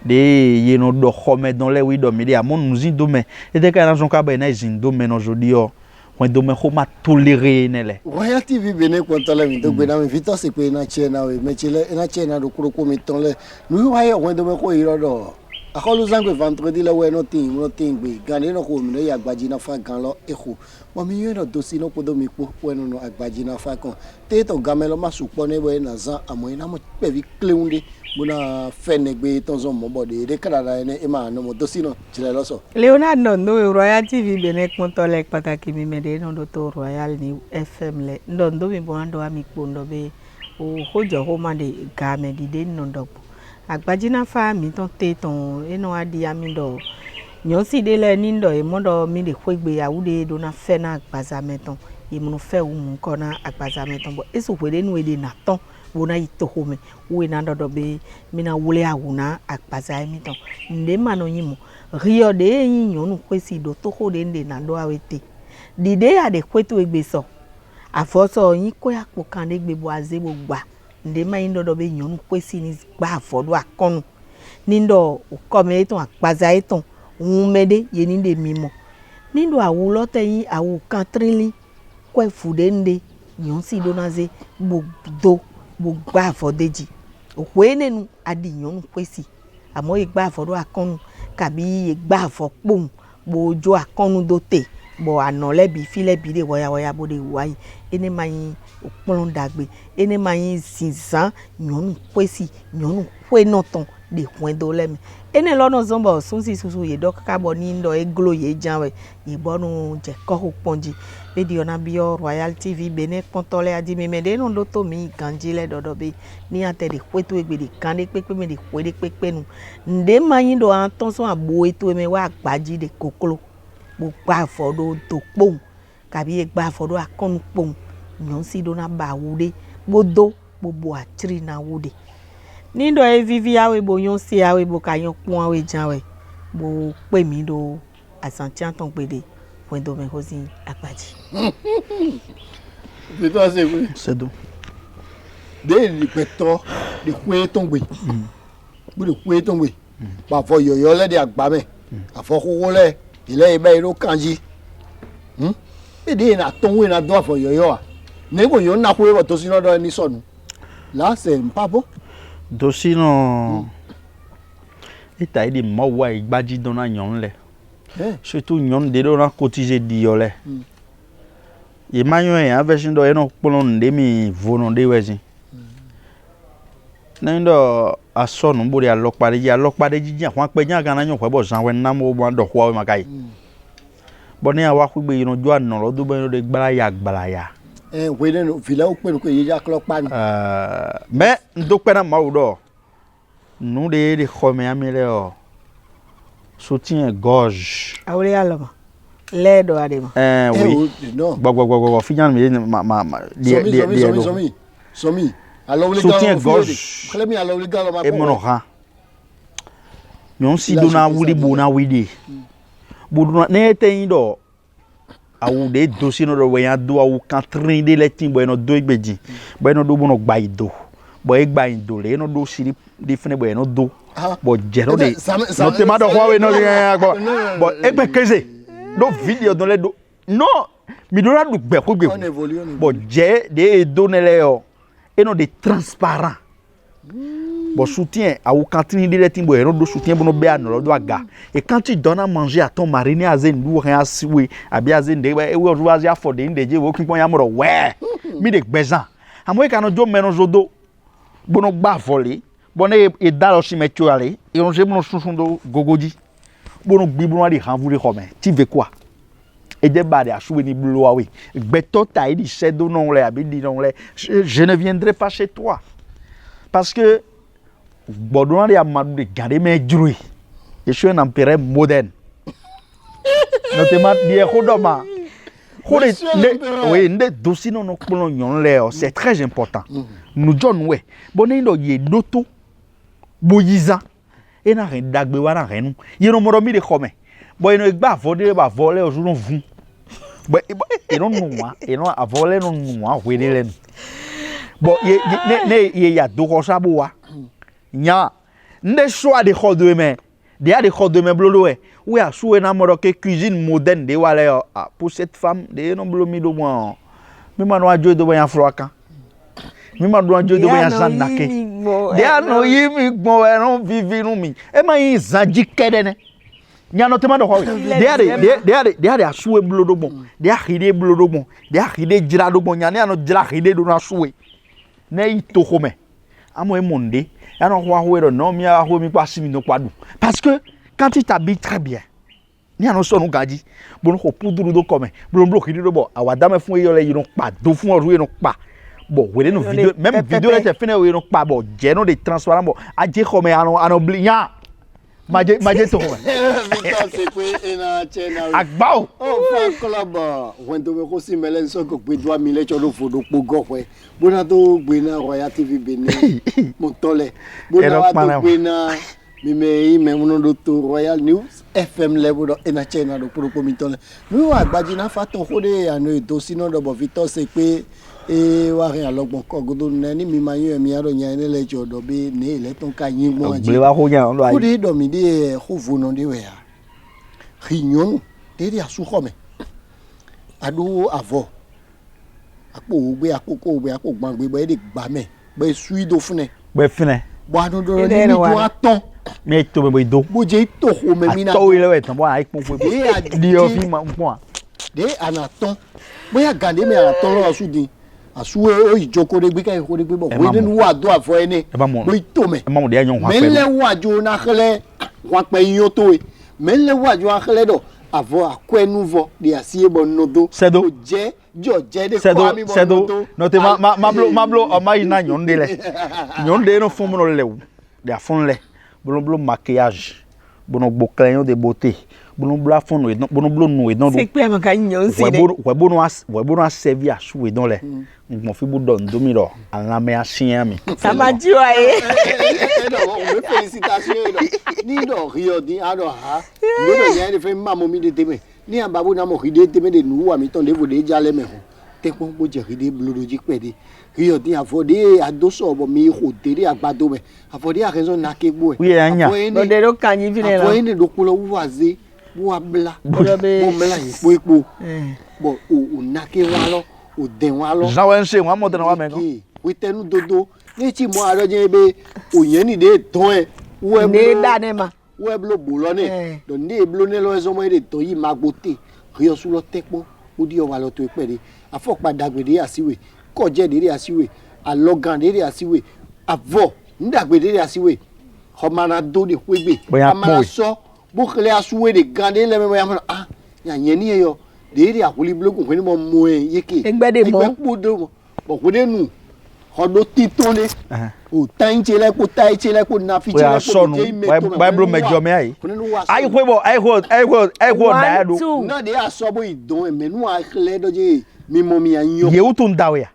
de ye no do khome dans les oui do midi amon nous zindo me e de ka na zon ka ba na zindo me no jodi o when do me ko ma tolérer nele Royal TV bene ko tole mi do gbe na mi fito se pe na che na we me chele na che na do kuro ko mi ton le nu wa ye when do me ko iro do akolu zangwe vendredi le we no tin gbe gan ni no ko mi no ya gbaji na fa gan lo eku mo mi yo no do si no podo mi po we no agbaji na fa kan te to gamelo ma su po ne we na zan amo ina mo pe vi kleunde bona fenegbe ton zo mo bode de kadara ne e ma no mo do si no chile lo so Leonardo no Royal TV bene ko tole pataki mi me de no do to Royal ni FM le ndo mi bo ando ami po ndo be o hojo ho ma de ga me di de no ndo agbaji na fa mi ton te ton e no adi ami do nyon si de le ni ndo e mo do mi de kwegbe awude do na fe na agbaza meton e mo no fe wu mu ko na agbaza meton bo eso kwede nu e de na ton wona ito home we na do be mi na wule awuna agbaza meton nde ma no yimo rio de yin nyonu kwesi do to ho de nde na do awete di de ya de kwetu egbe so afoso yin ko apo kan de gbe bo azebo gba nde ma yin do be nyonu kwesi ni gba afodo akonu nindo ukome ton agbaza eton un mede ye ni de mimo nindo awulo teyin awu kan trinli kwe fude nde nyon si do naze bo do bo gba afodeji okwe nenu adi nyonu kwesi amo ye gba afodo akonu kabi ye gba afopon bo jo akonu do te bo anole bi file bi de woya bo de wayi ene mayin opon dagbe ene mayin sinsan nyonu kwesi nyonu kwe noton de hwen do lemi ene lono zombo sunsi susu ye dokaka bo ni ndo eglo ye janwe ye bonu je ko ponji video na bio Royal TV bene kontole adi me de no do to mi ganjile dodo be ni ate de kwetu egbe de kan de pepe me de kwe de pepe nu nde mayin do anton so abo eto me wa agbaji de kokolo bo gba fodo to pon kabi e gba fodo akonu pon nyon si do na ba wude bodo bo atri na wude nindo e vivi awe bo yon si awe bo ka yon pon awe janwe bo pe mi do asantian ton pede point do me hosi agbaji fito ase we sedo de li peto de kwe ton gbe bo de kwe ton gbe ba fo yoyo le de agba me afo koko le ile ibe iro kanji e de na ton we na do afo yoyo a ne ko yon na kwe bo to si no do ni sonu là c'est pas bon. Dossier non. Et t'as dit moi ouais badji dona nyon le. Surtout nyon de dona cotiser diolé. Et mayon e version do eno polon de mi vonon de weji. Nendo aso no bori alokpade ji hwan pe jan kan anyo kwebo jan wen nam o do hwa ma kai. Boni awa ku gbe ino jo anan lo do be de gbala ya. We no villa o pe ko ye ja klokpa ni. Mais ndo pe na ma o do. Nou de khome amele o. Soutien gorge. Awle alama. Ledo adema. Oui. Non. Gbogbo fijan mi Somi. Alors les soutien gorge. Khale alors les gars ma. E monoha. Nyon si do na wuli bo na widi. Buduna ne ten do. Awu de dossier no do we yan do awu kan train de letin boy no do igbeji. Boy no do bono gba ido. Boy gba ido le no do siri define boy no do. Bo jero de. No te ma do Huawei no le bo egbe keze. Do video dans les do. Non, mi do la du gbe ko gbe. Bo je de do ne le yo. Et non de transparent. Bon soutien à ou cantine de letin boy no do soutien bono be anolo do aga. Et quand tu donnes à manger à ton marine à zen do rien siwe, abia zen de e wo ru azia for de ndeje wo kin pon ya mo we. Mi de gbezan. Amoy kan jo menon zodo. Bono gba volé. Bono e dalo si metio ale. Et on je bono sunsun do gogoji. Bono gbi bono di han vuri comme. Tu veux quoi? Et des barres à souvenir bleu oui. Beto taille dit c'est do non le abi dit non le. Je ne viendrai pas chez toi. Parce que Bodouan de Amadou de garder mes jouets. Je suis un empereur moderne. Notamment die Hodoma. Oui, ne dossier non non colonion léo, c'est très important. Nous John we. Boné do ye doto. Boyiza. Et na ren dagbe wa na ren. Ye no moro mi de come. Boy no gba voler o jour vous. Boy e non noa, e non a voler non noa we de len. Bon ye ya do ko saboa. Nya nde choix de khodo men. De a de khodo men blodo we. Oui, à souhait na moro que cuisine moderne de wale pour cette femme de non blomi do moi. Mi manu ajo do boyan floaka. Mi manu ajo do boyan zanake. De ano yimi gbo eron vivi nu mi. E ma yin zanji kedene. Nya no te ma do ho. De a souhait blodo bon. De a hide blodo bon. De a hide jira do bon nya ne ano jira hide do na souhait. Ne ito home. Amo e monde. Ya no ho ho no mi a ho mi pa simi no kwadu. Parce que quand tu t'habilles très bien, ni anon son gaji, bon ko poudre do comme, bon bloqué do bo, awadame fun yo le yi no pa, do fun oru yi no pa. Bon, we no vidéo, même vidéo là te fini yi no pa bo, je no de transparent bo, aje comme anon blinya. Maje to ho. C'est quoi ena chena. Agbao. Oh, fa kolaba, wendo we ko si melen so ko gbe 2000 cho lo fodo po go we. Bona to gbe na Royal TV Benin. Mo tole. Bona wa to gbe na Mimi memuno do Royal News FM level do ena chena do pro komitole. Mi wa agbaji na fa ton kode anu to sino do bo Victor se pe e wa rin alogbon ko godo ni mi mayo mi aro nya ni lejo do be ni le ton ka yin mo aji. Gbe wa ho nya lo ayi. Kode do mi de ho vono de we ya. Rinyon de dia su kome. Ado avo. Apo gbe akoko gbe apo gbangbe bo e de gba me. Be sui do fune. Be fune. Bo anu do ni mi do aton. Mais to be do. Boje to ho me mina. To ile we tan bo ai pon po. Di o fi ma pon. De anaton. Boya gande me anaton lo asudi. Asuwe o ijoko de gbe kai ko de gbe bo. We ni wa do afo eni. Bo ito me. E ma mo de yan wa pe. Me le wa jo na khele. Wa pe yin to e. Me le wa jo akhele do. Avo akwe nouveau de asie bon nodo. Sedo. Je jo je de kwa mi bon nodo. No te ma blo o ma ina nyonde le. Nyonde no fon mo no le. De afon le. Bon maquillage, bon bouclier de beauté, bon blafon no, bon blo no et non. C'est quoi ma canyon c'est. Ouais bon a servi à souer dans les. Mon fi bo don domiro, en la me a chien mi. Ça m'a dit ouais. Non, félicitations. Ni do rio di ado ha. Ni do nya de fe mamo mi de teme. Ni ambabu na mo hide teme de nu wa mi ton de vo de jale me ho. Te ko bo je hide blodo ji pede. Rio di afode adoso bo mi ho tere agbado me. Afode a raison na ke bo. Oui anya. No de ro kanyi vile la. Afode ni do kulo waze. Bo abla. Bo mela ipo. Bo o na ke wa lo. O den wa lo. Jean wa nse wa mo den wa me ko. We tenu dodo ni ti mo aro je be oyen ni de ton e wo e ne da ne ma wo e blo bo lo ne do ne blo ne lo e so mo de ton yi magbote rio su lo tepo o di o wa lo to ipere afo pada gbede asiwe ko je de asiwe alogan de asiwe avo ndagbede de asiwe o mana do de kwegbe amana so bo kle asuwe de gande le me ya ah ya yen ni yo de akuli bloku ko ni mo mo e yeke egbede mo podo mo bo ko de nu odo titon le o tan chele ko tai chele ko na fi chele ko je bible mejo me ai ai ko na do na de asobo idon e menu a kle doje mi mo mi anyo ye utun dawe ya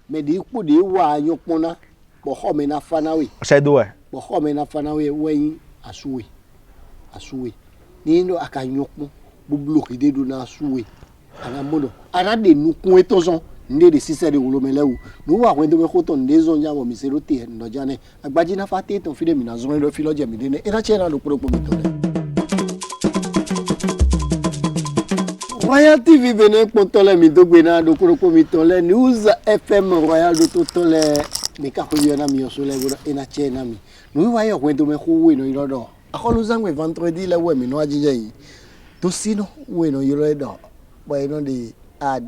me de po de wa anyo pona bo ho me na fanawe se do e bo ho me na fanawe we asuwe ni no akanyo pon bo block de do na asuwe ana modo ana de nukun etozon nde de sise de wolomelewu no wa kwendo me khoto ndezo nya bo misero te ndo jane agbaji na fate to fide mi na zon do filo je mi de ne era chena do pro mi to Royal TV bene pontole mi dogbe na do pro mi to le News FM Royal do to to le mi ka ko yona mi so le go ena chena mi no wa yo kwendo me kho we no irodo akolu zangwe vendredi le we mi no ajije yi to sino we no irodo boy no de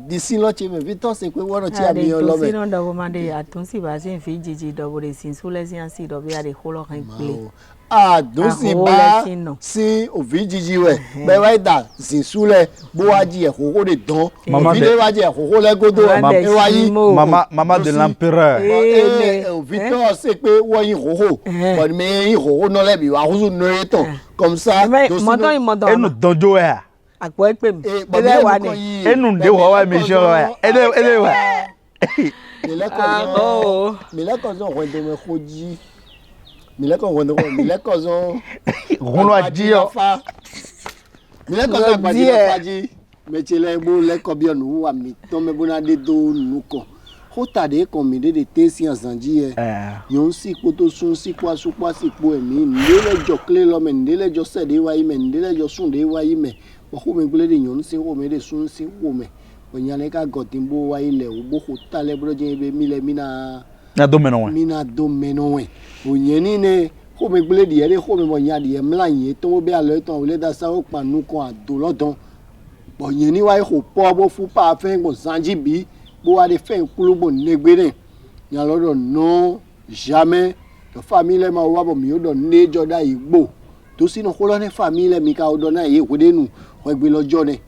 disi lo che me Victor se pe wono che ami yo lo me sino do ma de atunsi ba sin fi jiji do bo de sin so le sin si do bi ade holo kan play dosi ba si ovijiji we be wa da sin su le bo wa ji e koko de don bi de wa ji e koko le godo e wa yi mama de l'empereur Victor se pe wo yin koko but me yin koko no le bi wa huzu no eto comme ça moto enu donjo e àpò ẹ pè mí ẹlẹ́ wà ní ẹnu ǹdẹ́ wọ́n wá mi ṣọ́ wa ẹlẹ́ wà. mílẹ́kọ̀ọ́sán ọ̀hún ẹ̀dẹ̀ mẹ́ kó jí mílẹ́kọ̀ọ́sán òun ló jí ọ. mílẹ́kọ̀ọ́sán àgbàjì lọ́pàá jí mẹ́tìlẹ́ gbó lẹ́kọ̀ọ́ bí ọ̀nà wà mí tán mẹ́bọ́nádé tó nù kàn ó tàdé kan mi dédé té sí àzànjí ẹ yòó sì ipò tó sún sípò asúpò sípò ẹ̀mí ǹdẹ́lẹ́jọ kílé lọ́mẹ ǹdẹ́lẹ́jọ sẹ̀dé wáyé mẹ́ ǹdẹ́lẹ́jọ súndé wáyé mẹ́ wọ́n gbélé de yòó sí wọ́n mi dé sún sí wọ́n mẹ́ ònyàlẹ́ ká gọ̀tí bó wáyé lẹ̀ ó bó kó talẹ̀ bọ́dọ̀ jẹ́ mílẹ̀ mina do mẹ́nà wẹ̀ ònyẹ́ ní wọ́n mi gbélé de yẹ́rẹ́ wọ́n mi bọ̀ nyà de yẹ́ mìlá yẹn tó bẹ́ alẹ́ tán wọlé da sáwọ́ pàánù kan àdó lọ́dán ònyẹ́ ní wáyé kò pọ́ bó fún pàfẹ́ kò sanji bí bó wá de fẹ́ kúlógbò nígbé dẹ̀ yàn lọ́dọ̀ non jamais de famille ma wá bọ̀ mi ó dọ̀ ní jọ́dá ìgbò tó sínú kólọ́ ní famille mi ká ọdọ̀ náà yé kódé nù wọ́n gbé lọ́jọ́ ní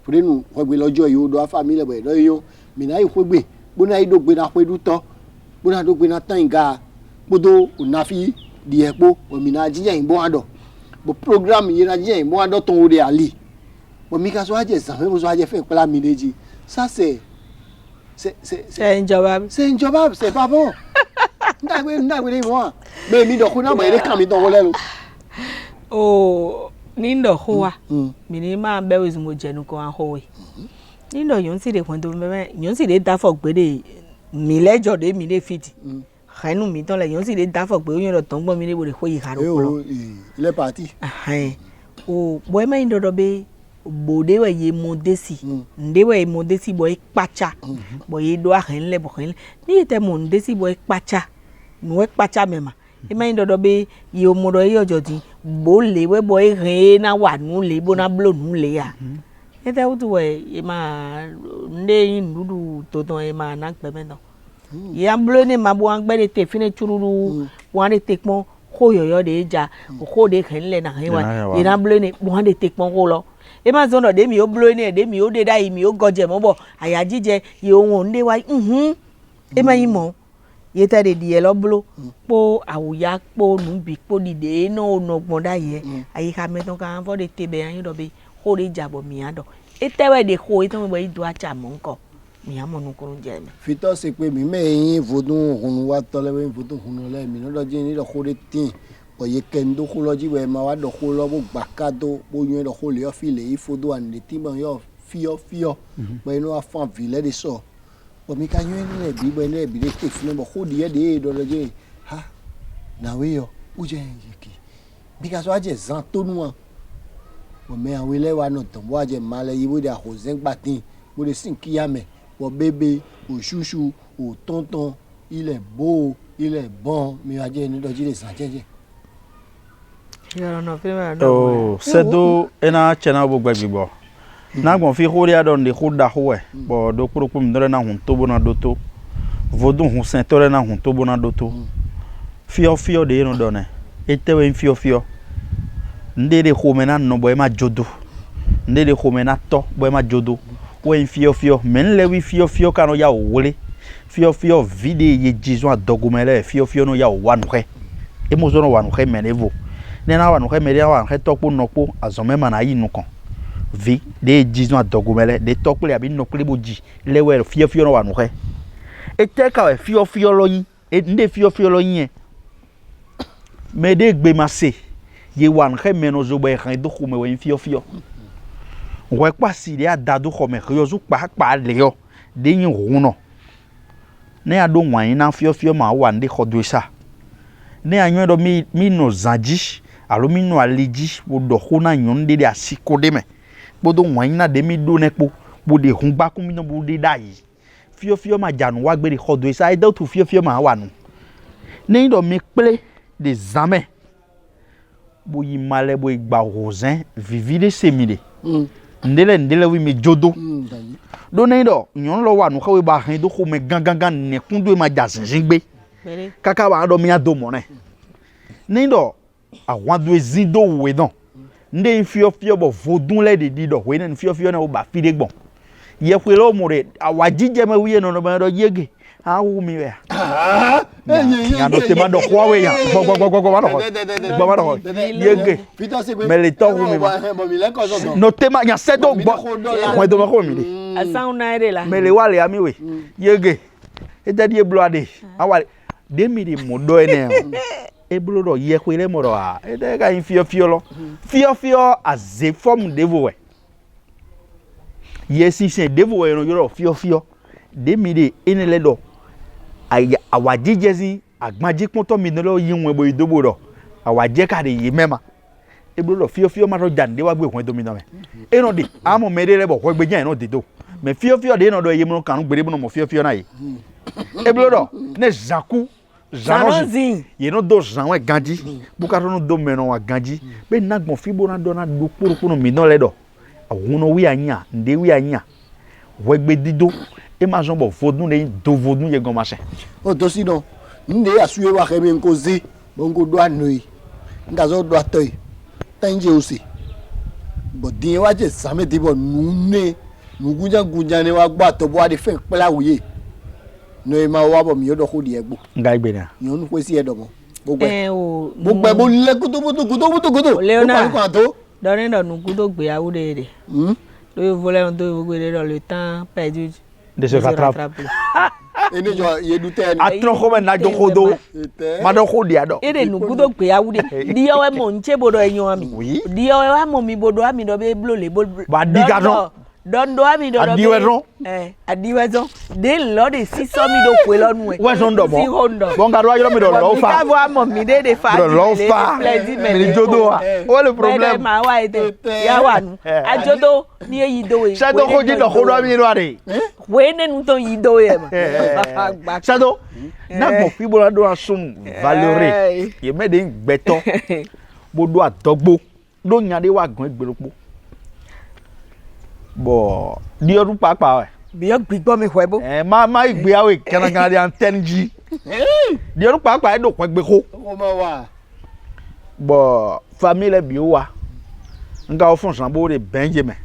kódé nù wọ́n gbé lọ́jọ́ yìí ó dọ̀ famille bẹ̀ lọ́yọ́ yó mi náà yìí kó gbé gbóná yìí dògbé náà pé dútọ́ gbóná dògbé náà tán ìga kpótó ònàfi diẹ kpó òmì náà jíjẹ́ yìí bọ́ àdọ̀ bọ̀ programme yìí náà jíjẹ́ yìí bọ́ àdọ̀ tó ń wọlé àlè bọ̀ mi ká sọ wájẹ sàn fẹ́ mo sọ wájẹ fẹ́ pẹ́lá mi léjì ça c'est injobable. C'est injobable, c'est pas bon. Ndagwe moi. Mais mi do kuna ba ere kan mi do wole lo. Oh, ni ndo huwa. Mi ni ma be we mo jenu ko an howe. Ni ndo yon si de kwon do me yon si de da fo gbe de mi lejo de mi le fit. Khanu mi ton le yon si de da fo gbe yon do ton gbo mi le bo de hoyi haro ko. Il est parti. Oh, boy ma ndo do be bodewe ye modesi ndewe modesi boy pacha boy do ahen le bohen ni te modesi boy pacha no pacha mema e ma ndo do be ye omodo ye ojodi bo le we boy re na wa nu le bo na blo nu le ya e te utu we e ma nde ndudu toton e ma na gbe meno ye am blo ni ma bo an gbe de te fine chururu wan de tekpon ko yoyo de ja ko de hen le na he wa ye na blo ni bo an de tekpon ko lo e ma zono de mi o blo ni de mi o de dai mi o goje mo bo aya jije ye ohun nde wa e ma yin mo ye ta de die lo blo po awuya po nu bi po dide no gbon da ye ayi ka meton kan fo de tebe an do be ho de jabo mi ado e tewe de ho e ton bo idu acha mo nko mi amo nu kurun je mi fito se pe mi me yin vodun hun wa to le vodun hun le mi no do je ni do ho de tin oye kendo kholoji we ma wa do kholo bo gbakado bo yun do khole yo file ifodo an le tiban yo fio bo no afan vile de so bo mi ka yun le bi bo le bi de te fune bo khodi de do je ha na we yo o je yiki bi ka so aje zan to nu an bo me an we le wa no ton bo aje male yi bo de ahozen gbatin bo de sin kiyame bo bebe o shushu o tonton il est beau, il est bon, mais il va dire nous doit ça tiens. Oh, c'est do ena chena bo gbagbibo. Na gbon fi hori adon de khoda howe. Bo do kuro mi dole na hun to bona doto. Vodun hun sen tore na hun to bona doto. Fio de no done. Etewe fio. Ndede khomena no boy ma jodo. Ndede khomena to boy ma jodo. We fio men lewi fio kano ya wole. Fio vide ye jizo adogumele fio no ya wanwe. E mo zo no wanwe menevo. Nena wa no kemere wa hetokpo nokpo azome mana yi nukan vi de jizun adogumele de tokle abi nokle boji lewe fio no wa no he eteka fio lo yin e nde fio lo yin me de gbe mase ye wa no he meno zo be kan do khume we fio we pa si de adadu khome yo zu pa le yo de yin huno ne ado wan na fio ma wa nde khodoisa ne anyo do mi no zaji alumino aliji bodo khona nyonde de asiko de me bodo wanyina de mi do nepo bode hungba kun mi no bode dai fio ma janu wa gbere khodo isa ida tu fio ma wa nu ne do mi ple de zame bo yi male bo igba rosin vivide semide ndele wi mi jodo do ne do nyon lo wa nu khawe ba han do ko me gangan ne kundu ma jasin jingbe kaka wa do mi ado mo ne do awadu ezido we don nde fio bo vodun le de dido we ne fio na o ba fide gbon ye kwe lo mo re awajije me wiye no ba do yege awu mi we ya no te ma do kwa we ya go ba do yege me le to wu mi ba no te ma ya se do gbo ko do ma ko mi asan na ere la me le wale ami we yege e da die bloade awale de mi de mo do ene eblodo ye kwele moro a ede ga in fio lo fio as a form devowe yes is devowe no yoro fio de mi de enele do awajijezi agbaji kunto mi no lo yinwe bo idobo do awaje ka de yi mema eblodo fio ma ro jande wa gbe kun do mi no me eno de amo medele bo ko gbejan no de do me fio de no do ye mo kanu gbere bo no mo fio na yi eblodo ne zaku Zanozi ye no do zanwe ganji bukaro no do meno wa ganji be nagbon fibo na do na do puru mi no ledo awuno wi anya nde wi anya wegbe dido e ma jombo vodun le do vodun ye gon machin o do si no nde asuye wa kheme nkozi bongo do anoi ngazo do atoy tanje osi bo din wa je same dibo nune nugunja ne wa gba to bo ade fe pela wuye no e ma wa bo mi odo ko di egbo nga igbe na ni onu pe si edo mo gbogbo bo le kuto Léonard donne dans nous kuto gbe awu de le volet on doit vous dans le temps perdu de se rattraper et ne jo ye dute atro ko na jo kodo ma do ko di ado ere nu kuto gbe awu de di o e mo nche bodo enyo ami di o e wa mo mi bodo ami do be blo le ba diga don do ami do adiwezon de lo de si so mi do kwe lonu e we so ndo si hondo bon ga do ayo mi do lo fa ka vo amo mi de fa lo fa mi jodo wa o le problem ma wa ite ya wa nu ajodo ni eyi do we se do ko ji do ko do mi ro are we ne nu to yi do ye ma se do na mo fi bo do asum valore ye me de gbeto bo do adogbo do nya de wa gan egberopo bo di odun papa bi o gbigbo mi hwebo ma igbe awe kanagan de antenne ji di odun papa e do kun egbe ko o ma wa bo famille bi o wa nga o fun san bo de benjamin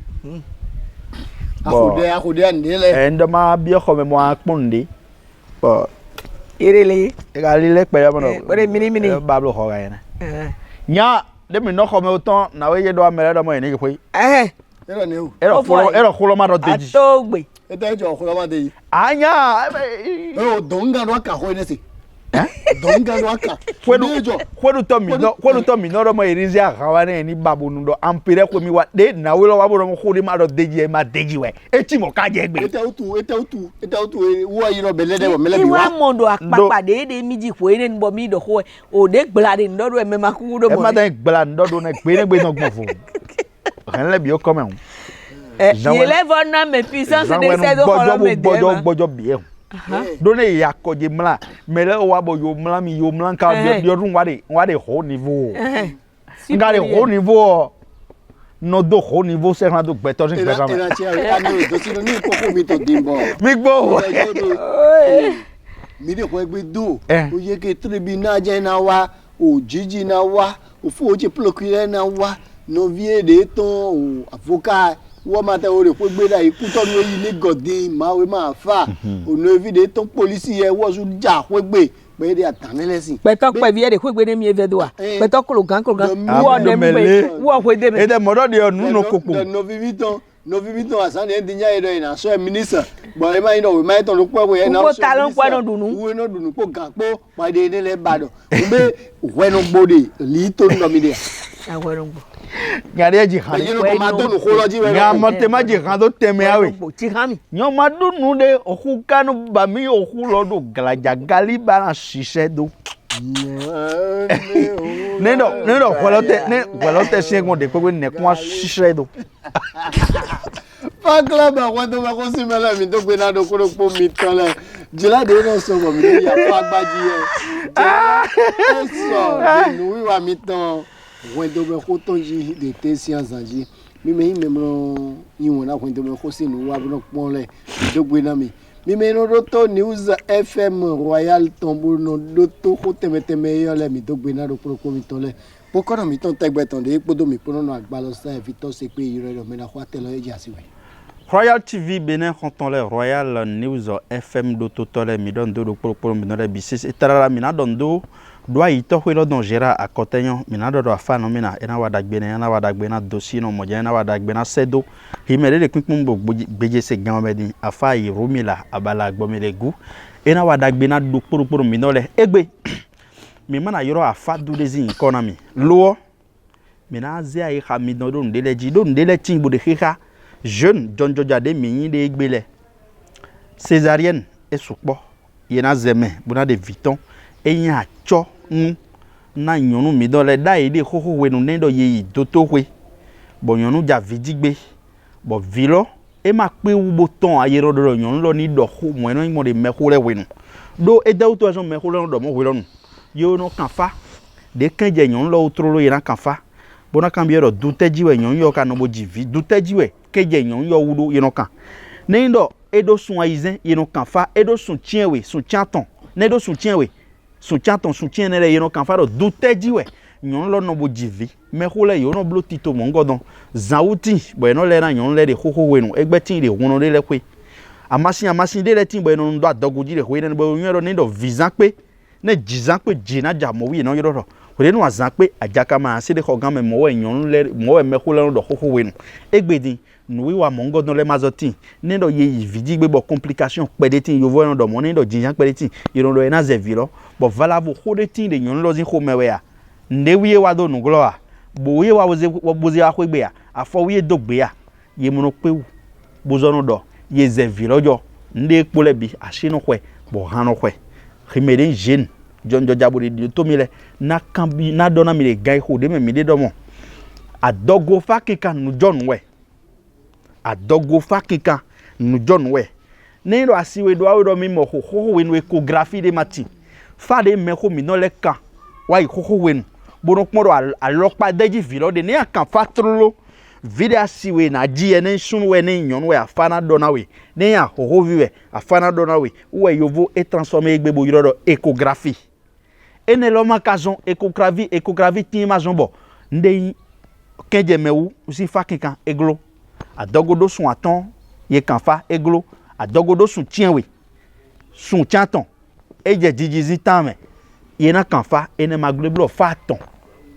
akode ndele ndo ma bi o ko me mo aponde bo irele e ga lile pe ya mo ore mini bablo ho ga yana nya de mi no ko me o ton na we ye do amere do mo ni ke foi Era kholo ma do deji atogbe eta jo kholo ma deji anya o donga no aka ho nesi donga no aka kwenu to mi no ro mo irizi akawa na ni babu ndo ampire ko mi wa de na we lo wa bo mo khodi ma do deji e ma deji we eti mo ka je gbe eta utu wo yi no belede wo mele bi wa wa mondo akpapa de miji ko ene nbo mi do ho o de gblade ndo do e me maku do mo e ma da gbla ndo do na gbe no gbon rien bien comme il élève un homme puissance de ces deux colonnes bojo bien donné ya koje mla mais là wa bo yo mla ka bio run wa de haut niveau nga de haut niveau no do haut niveau c'est na do beto je beto Era tia ani do sino ni poko mi to dimbo. Migbo. Mi de ko egbe do. O ye ke tribunal je na wa, o jiji na wa, o fo o je procureur na wa, no vie de ton o avocat wo ma te o re ko gbe da iku to no yi ni godin ma we ma fa. O no vie de ton policier wo su ja ko gbe pe de atanele sin. Pe to pe vie de ko gbe mi eve do wa. Pe to kologan wo ne mbe wo ko de me. E de modo de onu no kopo. No viviton asan de dinya edo ina so minister bo e ma ino we ma ton lo po e na so ta lo po no dunu we no dunu po gan po pa de ne le bado mbe we no gbode li to ndo mi de awe no gbo ngare ji han e no ko ma dunu ko lo ji we ya mo te ma ji han do teme awe ti hami nyo ma dunu de oku kanu ba mi oku lo do galaja gali ba na sise do nendo kwalote sengo de ko ne kwa sise do Fakla ba kwa to ba ko si mela mi to gbe na do ko po mi tan le jila de no so bo mi ya fa agbaji e so nu wi wa mi tan wen do be ko ton ji de te science anji mi me mo yin won na ko do be ko si nu wa bo pon le do gbe na mi me no roto news FM Royal Tombour no doto ko teme yo le mi do gbe na do ko mi ton le pokoro mi ton tegbe ton de podo mi pono no agbalo sa evito se pe ire lo me na kwa telo e jasi we Royal TV Benin canton le Royal News FM do totole mi don do ko mi no le bisis etara mi na don do doa ito hwelo don gera akotenyo mi na do afa no mi na ena wadagbe na dossier no moja ena wadagbe na sedo himere le pinpun bo beje se gan medi afa yi romila abala gbomele gu ena wadagbe na do kporo mi no le egbe mi mana yoro afa du dezi economy lo mi na zia yi ha mi no do ndele tin bo de hika jeune jonjo jade mi yin de egbele césarienne e supo yena zeme buna de viton eyin acho na nyonu mi do le da ide hoho we no nendo ye doto we bo nyonu ja vidigbe bo vilo e ma pe wu bo ton ayero do nyonu lo ni do ho mo no mo de me ho le we no do e da uto aso me ho le do mo we lo no yo no kan fa de kan je nyonu lo utro lo yena kan fa bona kan bi ro du teji we nyonu yo kan no bo jivi du teji we keje nyonu yo wudo yeno kan nendo edo sun aizen yeno kan fa edo sun tienwe sun chanton nedo sun tienwe sun chanton sun tienere yeno kan fa do du teji we nyon lo no bo jivi me ho le yo no blo tito mo ngodon zawuti bo no le na nyon le de ho we no egbe tin de wono le kwe amasin de le tin bo no ndo adogoji de ho ne bo nyon ni do visa pe ne jizan pe jina ja mo wi no yo do we no azan pe ajaka ma se de ko gan me mo we nyon le mo we me ho le do ho we no egbe din nu wiwa mongo don le mazotin ni do ye vidi gbe bo complication pedetin yo vo do mo ni do jinjan pedetin yo do ena zevilo bo vala vo hodetin de nyon lo zin ho mewe ya nde wiye wa do nu glo a bo wiye wa bozi a kwegbe ya afo wiye dogbe ya ye mo no pewu bozo no do ye zevilo jo nde ekpole bi ashino kwe bo hano kwe khimeden jeune jonjo jaburi di to mi le na kambi na do na mi le gai ho de me mi de do mo adogo fa kika nu john we adogo fakika nu john we nero asiwe do awo mi mo ho we no echographie de mati fa de me ko mi no le kan wa i ho we nu bono poro alopa deji vilo de ne kan fa trolo video asiwe na ji ene sun we ne nyon we afana do na we ne ya ho viwe afana do na we we yovo e transformer egbe bo yoro echographie ene lo makazon echographie tin ma jombo nde keje mewu usi fakika eglo adogodo sun aton ye kan fa eglo adogodo sun tienwe sun chanton eje jijizi tame ye na kan fa ene magleblo fa ton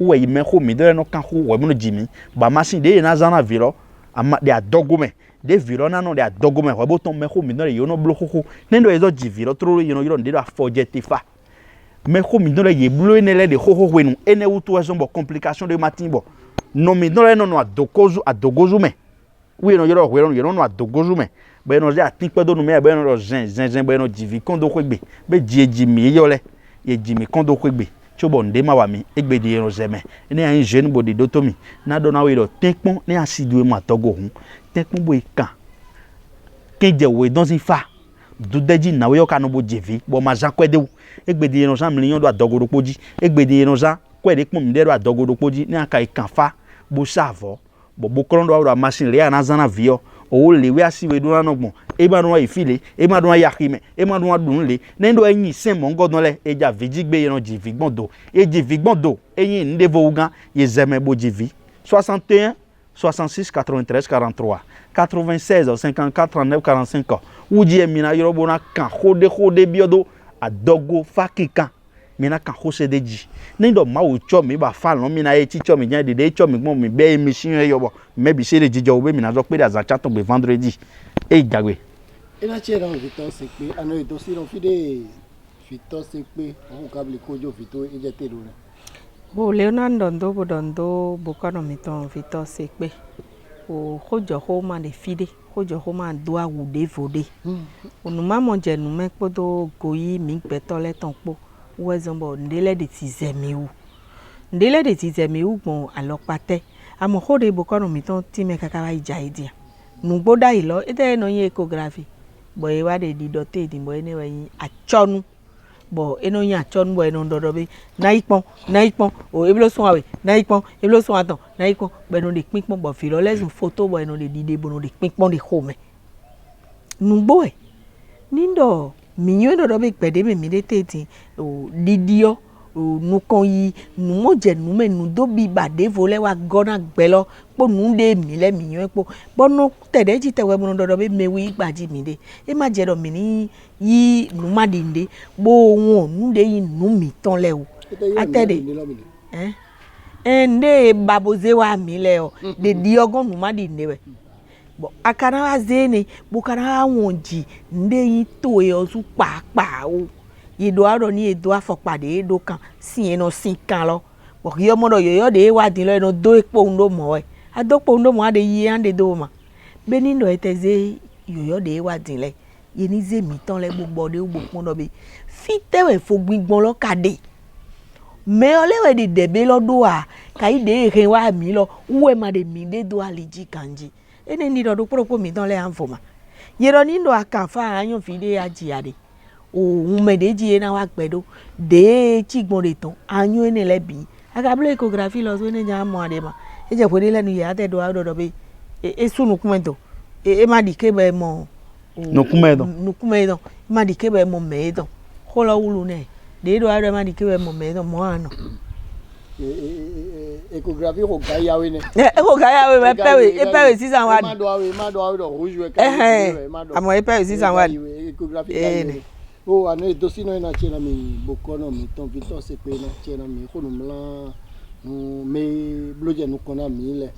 we me ko mi de no kan ko we mo jimi ba machine de na zana viro ama de adogume de viro na no de adogume we boton me ko mi no yo no blo ko nendo ezo ji viro tro yo no yo de da forget fa me ko mi no ye blo ene le de ho we no ene wutu ezo bo complication de matin bo no mi no le no adogozu me oui no yoro hwero yoro no adogozu me be no ja tin pedo no me be no zen be no jivi kondo kwegbe be jieji mi yole ye jimi kondo kwegbe chobo ndema wa mi egbe di yoro zeme ni an jeune body dotomi na do na we do tenpon ni asidue ma togo hun tenpon bo ikan keje we don sin fa dudeji na yo kanu bo jevi bo ma jan kwede egbede yen jan million do adogodo poji egbede yen jan kwede pon mi de do adogodo poji ni aka ikanfa bo savo bo kron do machine le ana zana vio o lewe asiwe do na nogbon e ma do ifile e ma do yakime e ma do dun le nendo eyin sen mo ngodon le eja vijigbe yen jivi gbondo e jivi gbondo eyin ndevo ugan ye zeme bo jivi 61 66 93 43 96 54 39 45 uji emina yorobo na kan khode biodo adogo fakika mina kan khose deji nendo ma wo cho mi ba fa lo mina e ti cho mi jan dede cho mi gbon mi be emission yobo me bi se le jijo obe mina zo pe da za chat gbe vendredi e jagbe ina che ran Victor se pe ano e to si ron fide Victor se pe o ka bli kojo Victor e je te do re bo Leonardo ndo bodondo bokano miton Victor se pe o kojo ho ma de fide kojo ho ma do awude vode onuma mo je nu me podo goyi mi gbeto le ton po wezombo ndele de tizemiu gbon alopate amo hode bokano miton ti me kakara ija idia nugboda ilo ete no yin ecography bo e wa de didote di bo ene wen achonu bo eno yin achonu bo eno dodo be na ipon o eblo sun awe na ipon eblo sun atan na ipon bo eno de pinpon bo fi lo lesun photo bo eno de dide bo no de pinpon de home nugbo e nindo minyo dodo be pede me mi de teti o didio nukon yi numo je nume nudo bi bade vole wa gona gbelo po nunde mi le minyo epo bono tede ji tewe bono dodo be mewi gbaji mi de e ma je do mi ni yi numa dinde bo won nunde yi numi ton le o atede nde baboze wa mi le o de di ogon numa dinde we bo akana wa zene bo kana won ji nde yi to e osu pa o yedo aro ni edo afopade edo kan si eno sin kan lo bo yo modo yo de wa din lo eno do epo ndo mo e adopo ndo mo ade yi ande do ma be ni ndo eteze yo de wa din le ye ni ze mi ton le gbogbo de gbogbo no be fi tewe fo gbigbon lo kade me olewe de debe lo do a kai de ren wa mi lo uwe ma de mi de do aliji kanji ene ni do propo mi ton le anfoma yero ni ndo akanfa ayan fi de ajiade ohun medeji na wa gbedo de chigbon de ton anyu ene lebi akabule ecography lo so ne ja mo ade ma e je fo de lenu ya te do do be e sunu kumento e ma di kebe mo no kumedo ma di kebe mo medo hola ulu ne de do ma di kebe mo medo mo ano ecography ko ga yawe ne ko ga yawe me pewe season wa ma do awe do rouge ka amo e pewe season wa ecography o ane dosi no na chena mi bokono mi ton Victor se pe na chena mi ko no mla no me bloje no kona mi le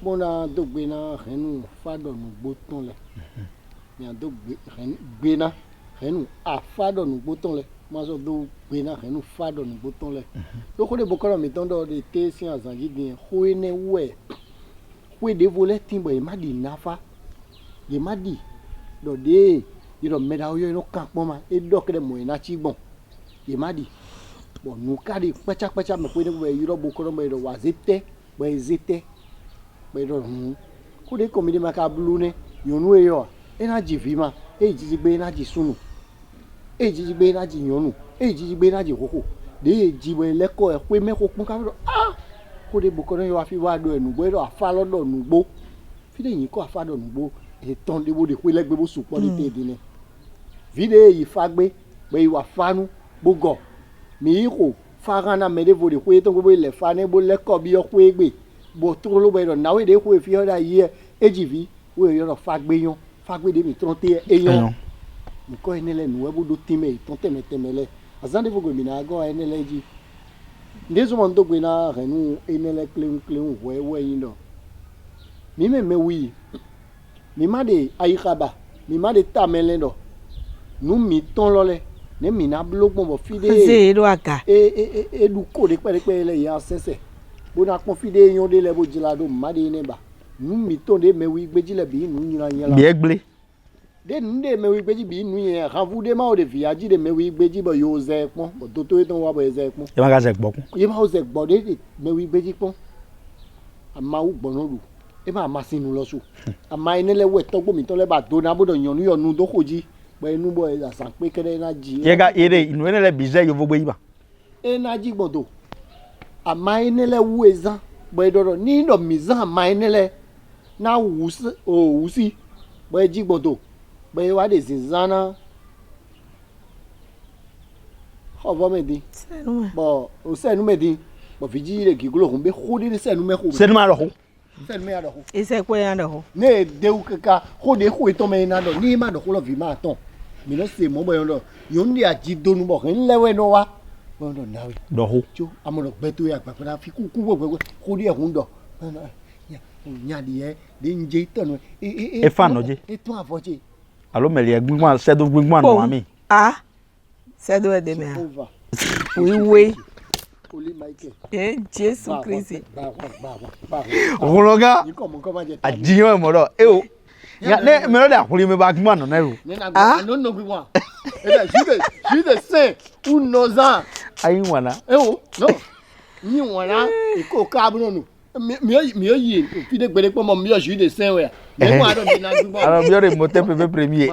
bona dogbe na renu fado no boton le mi an dogbe gbe na renu a fado no boton le ma so do gbe na renu fado no boton le lo ko de bokono mi ton do de te si an zangi din ho ene we de volet timbo e ma di nafa ye ma di do de yiro meda oyo no kan pon ma e do kede mo na chi gbon ye ma di bo nu ka di pecha me ko ne yiro bokoro me do wazete bo ezete bo do ko de ko mi de maka blu ne yonu e yo e na ji vi ma e ji gbe na ji sunu e ji gbe na ji yonu e ji gbe na ji koko de ji bo leko e pe me ko pon ka do ko de bokoro yo afi wa do enu gbe do afa lo do nu gbo fi de yin ko afa do nu gbo e ton de bo de pe legbe bo su po ni te di ne vide yi fagbe be yi wa fanu bogo mi ko farana me de vo de ko to bo le fane bo le ko bi o ko egbe bo to lo be do na we de ko fi oda yi ejivi we yo fagbe yon fagbe de mi 30 eyon mi ko enele nu we bo do time ton temele azande vo go mi na go enele ji ndezo mo ndo gbe na renu enele clean we yin do mi me wi mi ma de ayikaba mi ma de tamele do nu mi ton lole ne mi na blogbon bo fide se do aka du ko de pe le ya sese bo na pon fide yon de le bo jilado ma de ne ba nu mi ton de mewi gbeji le bi nu nyira yen la bi egble de nu de mewi gbeji bi nu yen ravu de ma o de viaji de mewi gbeji bo yo ze pon bo toto ton wa bo ze pon e ma ga ze gbo ye ma o ze gbo de mewi gbeji pon ama u gbono ru e ma sinu lo su ama ene le we to gbo mi ton le ba do na bodo yan nu yo nu do koji Boy nous boy ça sans pe kede na ji. Yega ere inwene le bizet yo vogbe iba. E na ji gbodo. A mainele wuezan. Boy do ni do mizan mainele na wusi o wusi. Boy ji gbodo. Boy wa de zinzana. Ovo me di. Bo o se nu me di. Bo fiji le gigulo humbe khodi se nu me khodi. Se ma ro. Se nu me ya do. Et c'est quoi un d'eau? Ne de u kaka khodi khu to me na do ni ma do lo vi ma ton. Mi no se mo boy do. Yo ndi a ji do nu bo kin lewe no wa. Bo do na we. Do ho. Jo amono beto ya pa pa fi ku bo khodi e hun do. Ya nya di e de nje ton E fan no je. E to avoje. Alo meli egbigban se do gbigban no ami. Ah. C'est de demain. Over. Oui. Oli Michael. Jésus Christ. Ologa. Ni ko mo ko ma je. Ajiyan mo do. E o. Ya ne me lo da kuli me ba gbigban no na ro. Ah non non gwa. E da ju de saint ou nozan. Ayi wana. E o no. Ni wona e ko ka bu no. Mi yo yi fi de gbere po mo mi yo ju de saint we. Me mo ado bi na gbigban. Alors bien re moté pepe premier.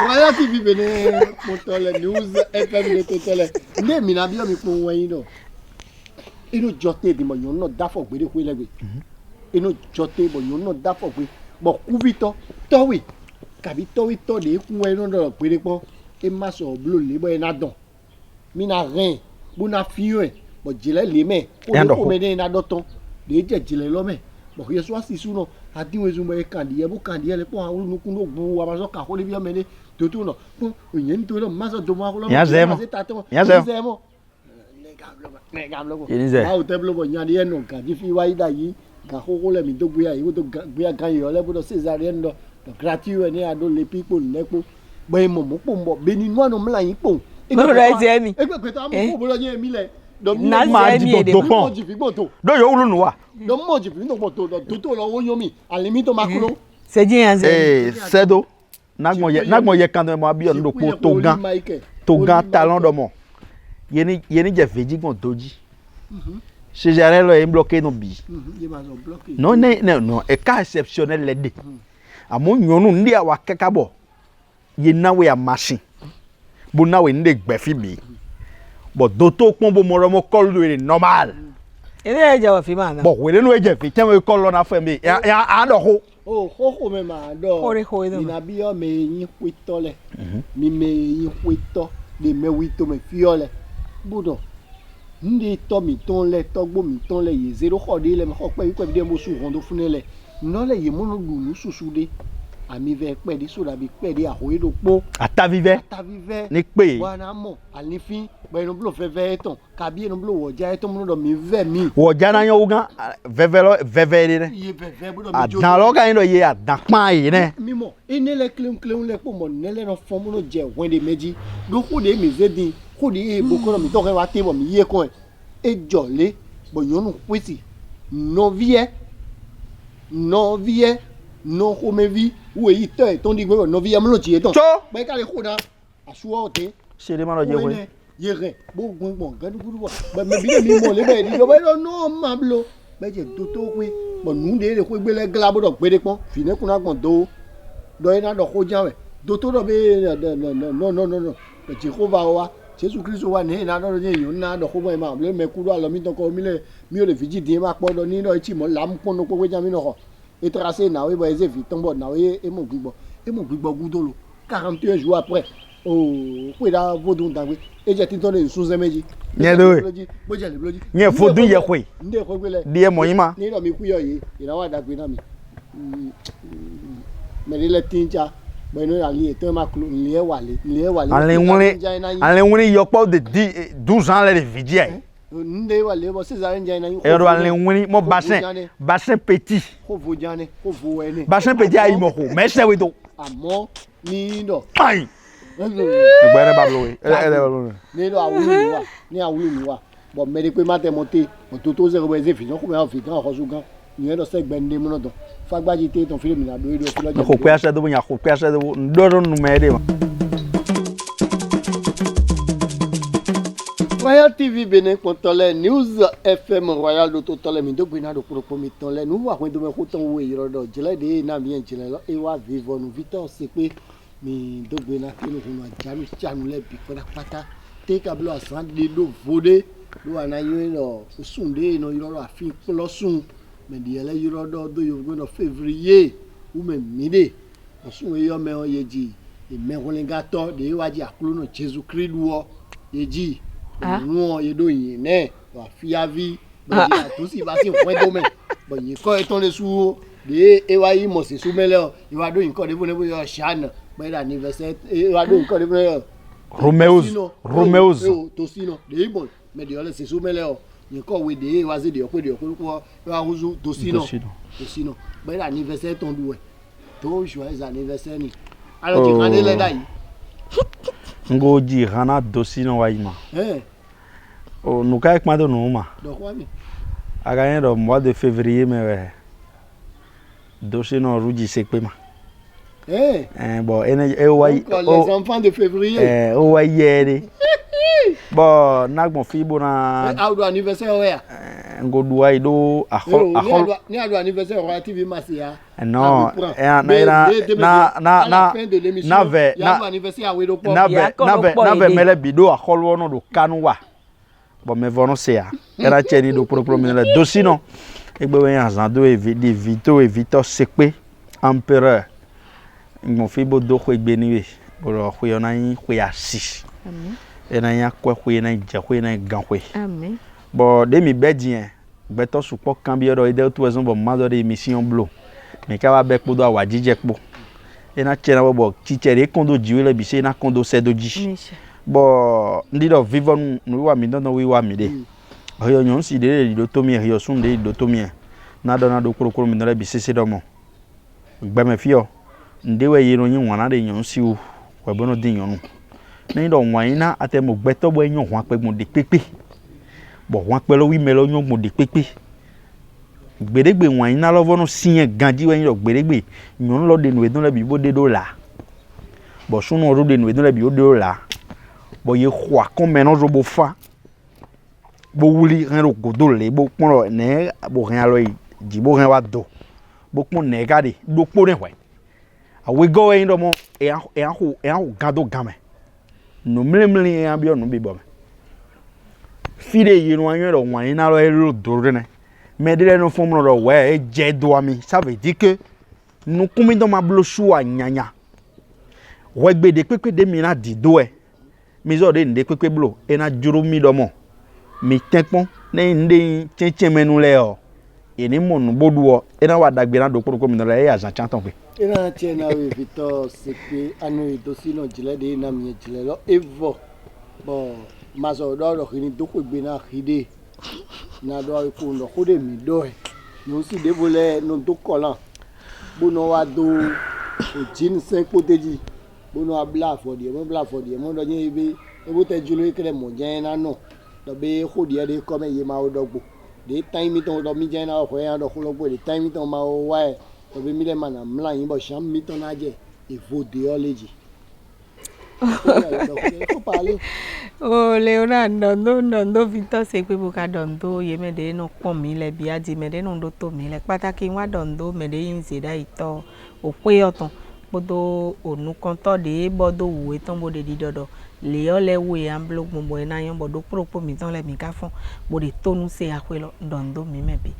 Royal TV bene motole news FM de totole. Ne mi na bi o mi po won yin do. Inu jote di mo yon no da fo gbere ku legbe. Inu jote bo yon no da fo pe. Bo ku vi to wi. Kabi to wi to de ku wen no do gbere po. E ma so blo le bo e na don. Mi na rin. Bu na fiwe. Bo jile le me. O me de na do ton. De je jile lo me. Bo ye so asisu no. Adiwe zumba e kandi bu kandi le po awulu nuku no bu wa maso ka ko le bi amene to tu no po yen to no maso do ma ko lo ya zemo ne gamlo Yenize. Ba o teblo bo nya de no ka di fi wa ida yi ga ko ko le mi do gbe ya yi to gbe ya gan yo le bo do cesarienne do gratuit ni ado le pipo le po bo mo mo po mo be ni nu ano mla yin po e pe to am ko bo lo yin mi le do mi ma di do pon ji fi gbo to do yo wulu nu wa do mo ji fi no gbo to do lo wo yo mi alimi to makuro c'est bien c'est sedo nagmo ye kan mo abi on do po to gan talent do mo yeni je veji gon doji se jare lo e bloqué no bi non e cas exceptionnel le de amo nyonu ndi a wa keka bo ye na we a machine bo na we ndi gbe fi bi bo do to pon bo mo mo call do normal ele e jawa fi ma na bo we le no e je fi ten we call na fa mi ya a do ho ho me ma do ina bi o me yin kwito le mi me yin kwito de me wito me fiole budo ndi to mi ton le to gbo mi ton le ye zero ho de le me ho pe de mo su rondo funele no le ye mo no lu nu susu de ami ve pe di so da bi pe di ahoye do po ata vive ni pe wa na mo alifin be no blo fe ton ka bi no blo wo ja ton mo do mi ve mi wo ja na yan wugan veve ni ye veve budo mi jo adan lo kan do ye adan pan yi ne mi mo ene le klem le po mo ne le no fo mo no je wen de meji do ko de mi zedin ko de e bo ko mi to ke wa te bo mi ye kon e jole bo yonu kwiti no vie no ko me vi wo yi te ton di gbe no vie mo lo ti e ton be ka le ko na asuo o te se le ma lo je we ye re bo gun gbon gan du bo be me bi mi mo le be di do be no ma blo be je to to pe bo nu de le ko gbe le gla bo do gbe de pon fi ne kun na gbon do ina do ko jan we do to do be no be Jehovah wa Jésus Christ wa ne na do je yun na do ko bo ma le me ku do lo mi to ko mi o le fi ji din ma po do ni do ti mo la mu pon no po we jan mi no ho et tracé na we bo eze fi ton bo na we e mo gbigbo gudolo 41 jours après oh ko da vodun da we e je tin ton le sun ze meji nye do bo je le bloji nye vodun ye kwe nde ko gbe le die mo yin ma ni do mi ku yo yi ira wa da gbe na mi me le tinja bo no ali e to ma klu ni e wale ale woni yo po de 12 ans le vidi ai nde wale bo cesarien jana yin e ro ale woni mo bassin petit ko vo jane ko vo ene bassin petit ai mo ko me se we do amo ni do ai egbe ne bablo we ni do awulu mi wa bo me de pe ma te monter mo to zero bo eze fi no ko me o fi gan ko su gan ni do se gbe nde mo no do fagbaji te ton film na do fi lo je ko pe ase do nya ko pe ase do nu me de Royal TV Benin Kontole News FM Royal do Totole mi dogbe na do propo mi ton le nu wa ko do me ko ton wo irodo jele de na mi en jele lo e wa vivo nu Victor se pe mi dogbe na kilo ko ma janu chanu le bi pata te ka blo asan de do vode do ana yin no sunde no irodo afin lo sun me di ele irodo do yo go no février ou me mide o sun e yo me o yeji e me ko le gato de waji akulu no Jesus Christ wo yeji non il doit y ne va fiavi bah tout si va si point domaine bon il quand étant les sous de ewayi mo se sous mele il va do encore de vous ne chan ben anniversaire il va do encore de Romeos tosino de bon mais de là c'est sous mele il encore oui de va se de ko ko va uzu tosino ben anniversaire ton doué to joyeux anniversaire ni alors tu connais les dai ngoji hana dosino waima o nuka ek mado numa do kwami aga do mois de février me dosino ruji sekpema bon ene e wai les enfants de février o wai yere bon nagbon fibo na audo anniversaire oya ngoduwa ido ahol ni audo anniversaire Royal TV Masia non na mele bido ahol wono do kanwa bon me vono sea era cheni do pro mele dosino egbe wen azan do evito sekpe empereur mon fibo do ko egbe niwe bo ko yona yin ko ya si amen ena ya ko na je ko na gan ko amen bon de mi bedien beto supo kan bi odo ide to ezon bo mado de mission blo me ka ba be kpodo awajije kpo ena chena bo chichere kondo jiwe bi se na kondo sedo ji bo ndido vivon no wa mi no wi wa mi de oyo nyon si de do to mi yo sun de do to mi na do korokoro mi no bi se do mo gba me fio ndewe yiro yin wana de nyon si o wa bono din yon ni do wan na atemo gbeto bo enyon wan pe mo de pepe bo wan pe lo wi me lo nyon mo de pepe gbedegbe wan na lo vono sin ganji wen yo gbedegbe nyon lo de no edun le bi bo de do la bo sunu ro de no edun le bi o de la bo ye kwa kon menon jo bo fa bo wuli ren ro godo le bo pon lo ne bo ren alo ji bo ren wa do bo pon ne gade do po ne we awe go yin do mo e an gado game no mlemle an bi onu bi bo fide yin wan yin ro wan yin na lo e ro do re ne me dire no fom no ro we e je do ami ça veut dire que nous kumi do ma blo shu anyanya we gbe de pepe de mi na di do e mi zo de nde pepe blo e na juru mi do mo mi tenpon ne nde chenchen menu le o eni mo nu bodu o e na wa dagbe na do koroko mi no le ya jan chanton pe ina chena we Victor sekpe anu idosino jile de na mi jile lo evo bo maso do kini do ko gbe na khide na do ko no ko de mi do e no si de bole no do kolan bo no wa do o jin 5 poteji bo no abla for die mo do yin ibi e bo te julo ikre mo jen na no do be ko die de ko me ye ma o dogbo de time mi ton do mi jen na ko yan do ko logbo de time mi ton ma o wa e do be mi le mana mla yin bo sham mi ton aje e vodeology oh Leonardo ndo Victor se pe boka dondo ye mede no pon mi le bi aji mede no do to mi le pataki wa dondo mede yin se da ito o pe oton bodo onu kan to de bodo we ton bode di dodo le o le we am blog mo na yan bodo propo mi ton le mi ka fon bode tonu se akwe lo dondo mi mebe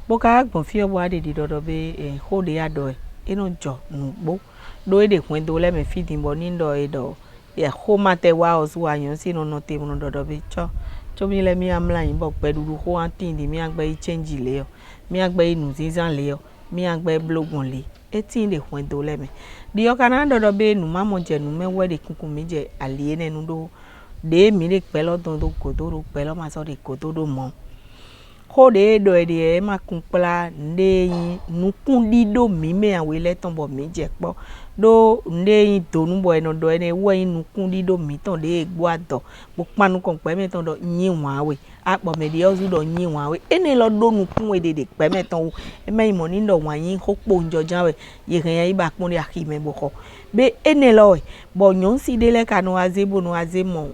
boka gbon fi obo ade di dodo be ho de ado e no jo nu gbo do e de kun do le me fi din bo ni ndo e do ya ho mate wa osu ayan si no te mo dodo be cho mi le mi amla yin bo pe duru ho antin di mi agbe change le o mi agbe inu season le o mi agbe blogun le etin de kun do le me di o kana dodo be nu ma mo je nu me we de kunkun mi je aliye nenu do de mi le pe lodun do ko do ro pe lo ma so de ko do do mo ho de do e ma kun pla nde yin nu kun di do mi me awe le ton bo mi je po do nde to nu boy no do ene wo inu kun di do mi ton de egbo ado mo panu kon pe mi ton do yin wa we apo me de ozu do yin wa we ene lo do nu kun we de pe me ton e me mo ni do wa yin ho po njo jan we ye kan yan iba kun de aki me bo ko be ene lo bo nyon si de le kanu azebo no azemo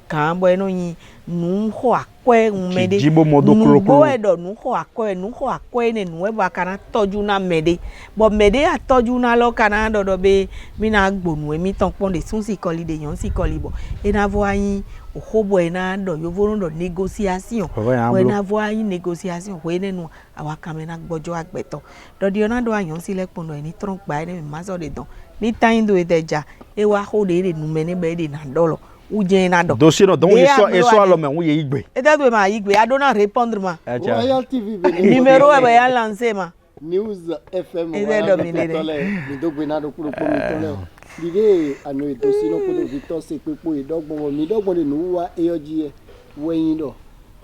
kan bo eno yin nu ho akwe mede jibo modo kroko edo nu ho akwe ne nu e ba kana toju na mede bo mede atoju na lo kana do be mi na gbonu emi ton pon de sun si koli de yon si koli bo e na vo ayin ohobo e na do yo vo do negotiation we na vo ayin negotiation we nenu awa kame na gbojo agbeto do di ona do ayon si le pon do ni tron gba ni ma so de don ni time do e deja e wa ho de nu me ni be de na dolo uje na do dossier no donc eso alo me wo ye igbe e da do ma igbe I don't répondre ma Royal TV numéro e ba ya lancer ma News FM mi dogbe na do kuro mi tole dige anu dossier no ko do Victor se pepo idogbon mi dogbon de nu wa eyoji weyin do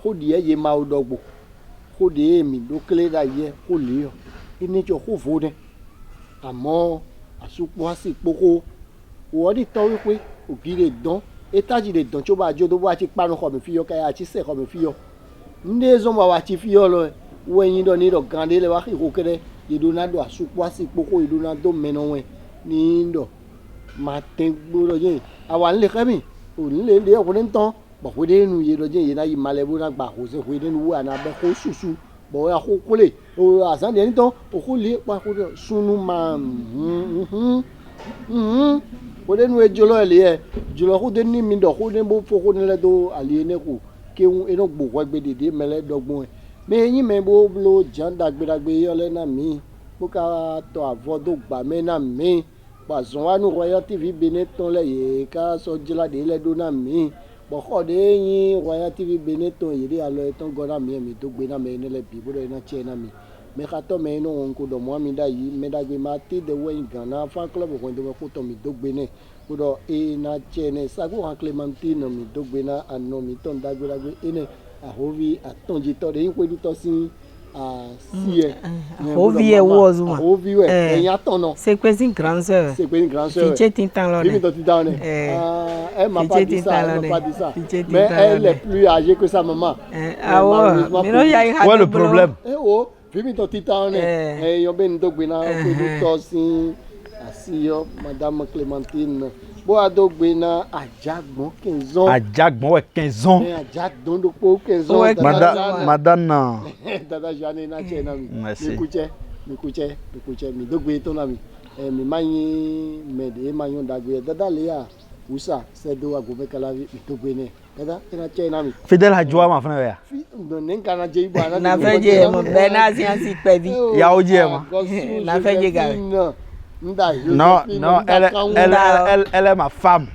ko di ye ma odogbo ko de mi do kle da ye ko le yo ini jo ko fo de àmọ́ àsopọ̀ àsìpòkò wọ́n di tọ́ wípé ògiri dán étájì lè dán tí ó bá jó tó bá ti parun kọ̀ mí fi yọ káyà àti sẹ̀ kọ̀ mí fi yọ ndé zọ́mọ̀ wa ti fi yọ lọ wẹ́yìn dọ̀ ní dọ̀ gàdé lẹ́wà kíkó kẹ́rẹ́ ìdúnadọ̀ àsopọ̀ àsìpòkò ìdúnadọ̀ mẹ́nà wẹ̀ ní dọ̀ máa tẹ́ gbọ́dọ̀ jẹ́ àwa ńlẹ̀ kẹ́mi òní lè dé ọkùnrin tán bọ̀kú dé nu yé dọ̀ jẹ́ yé náà yìí malẹ̀ bó náà gbà kó sẹ́ kó dé nu wú àná abẹ́ kó ṣùṣù bọ̀ ya ko kole o asande ni ton o ko le pa ko sunu ma ko de nu e jolo ele e jolo ko de ni mi do ko de bo fo ko ne le do ali ne ko ke un eno gbo ko gbe dede mele dogbon e me yin me bo lo jan dagbe yo le na mi bo ka to avodo gba me na mi pa zon wa nu Royal TV Benin ton le ye ka so jila de le do na mi boko de yin Royal TV Benin ton yiri alo eton gona mi to gbe na me ne le bi bo na che na mi me ka to me no won ko do mo mi da yi me da gbe ma ti de we Ghana fan club ko do ko to mi do gbe ne ko do e na che ne sa ko han Clementine mi do gbe na ano mi ton da gbe ene a hovi atonji to de yin ko du to sin si e hovi e wozu ma hovi we eyan ton no c'est quoi une grande sœur fiche tintan lo ne elle m'a pas dit ça mais elle est plus âgée que sa maman ah ouais mais non il y a quoi le problème oh Vimi to titan ne yo ben do gbe na ko du to sin asiyo madame Clémentine bo adogbe na ajagbon 15 ans ajagbon ouais 15 ans ajagbon do po 15 ans madame na dada jane na che na mi mi kuche mi dogbe to na mi mi mayin mede mayon dagbe dada le ya usa sedo agobe kala mi dogbe ne dada ina che na mi fidèle ajwa ma fana ya no nen kana je ibo ana na feje mo be na si pe bi ya oje ma na feje ga non, elle est ma femme.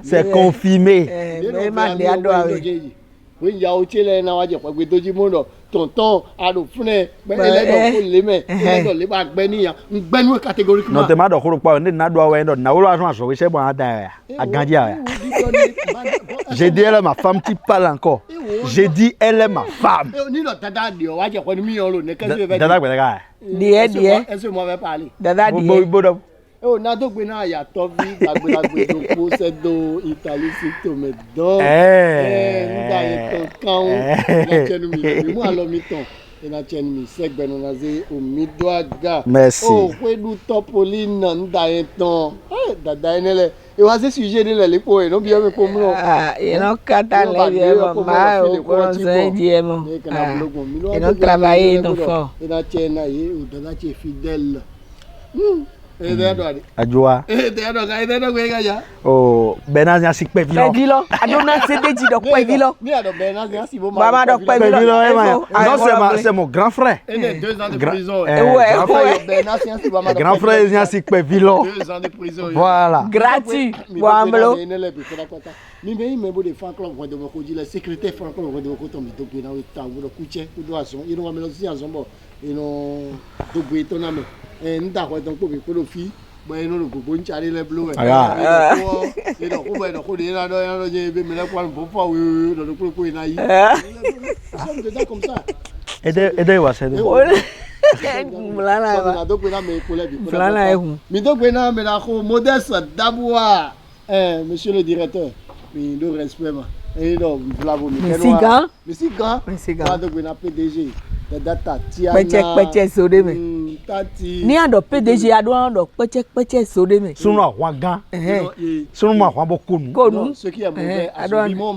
C'est confirmé. Tonton adofune ele do le me ele do le ba gbe niyan ngbenu categoriquement non te ma do kuro pa ni na do awe do na wo aso aso we se bon ada aganji aya j'ai dit elle est ma femme tu parles encore j'ai dit elle est ma femme ni no dada di o wa je ko ni mi yon lo ne ke se dada gbe ga die est-ce moi vais parler dada die bo o na do gbe na ya to vi gbagbe do po se do Italie si to me do nda e to kan la chenu mi mo alo mi ton e na chenu mi segbe no na ze o mi do aga merci o pe du topolina nda e ton dada enele e wa se sujet de le po e no bi o mi po mu no e no kata le bi mo ma o ko se die mo e no travailler donc fort e na chena ye o dada che fidèle ajwa oh Bernard ya sikpe vilo adona cdj do pe vilo mi ado Bernard ya si bo mama do pe vilo non c'est mon grand frère il est 2 ans de prison Bernard ya si ba grand frère ya sikpe vilo 2 ans de prison voilà gratuit boamblo mi be me bo de fan club ko de ko di le secrétaire fan club ko de ko to mi to gbe na o ta wo kuche ko do ason ino wa me lo si ason bo ino to gbe to na me nda ko don ko bi ko lo fi bo ino lo gbogbo nchare le blow e ino ko bo ino ko de na do je be me le kwa bo fa we do ko ina yi sommes dedans comme ça. Aidez wa c'est. Mlala. Mi dogbena me na ko Modeste Daboua. Monsieur le directeur. Mi do respect ma. Bravo mi. Mesiga. Dogbena PDG. Data Tiana. Pece sode me. Tati. Ni ado PDG ado pece sode me. Sunu ahwa gan. Sunu ma ahwa bokunu. Konu. Ce qui est mauvais.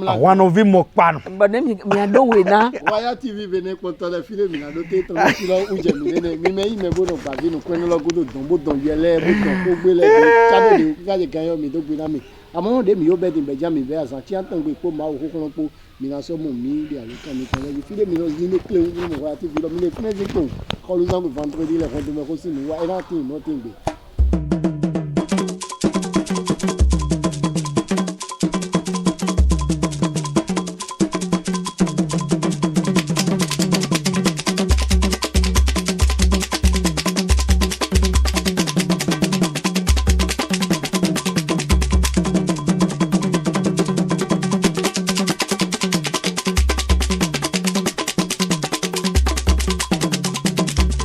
Ahwa no vi mo panu. Mbone mi ado we na. Waya TV venait content la file mi na do te to ti lo uje mi ne mi me ime bo no ba vi no kwenu lo godo don bo don yele bo don ko gbele chado de ka je gan yo mi dogbena mi. Àmọ́ de mi yo be din be jam mi be asan ti an tan gbe po ma o kokon po mi na so mo mi de ale kan mi kan le file mi no zi ne clé mo Royal TV lo mi le fine zi ko lu zan ko vendredi le ko do me ko si mi wa e na tin no tin gbe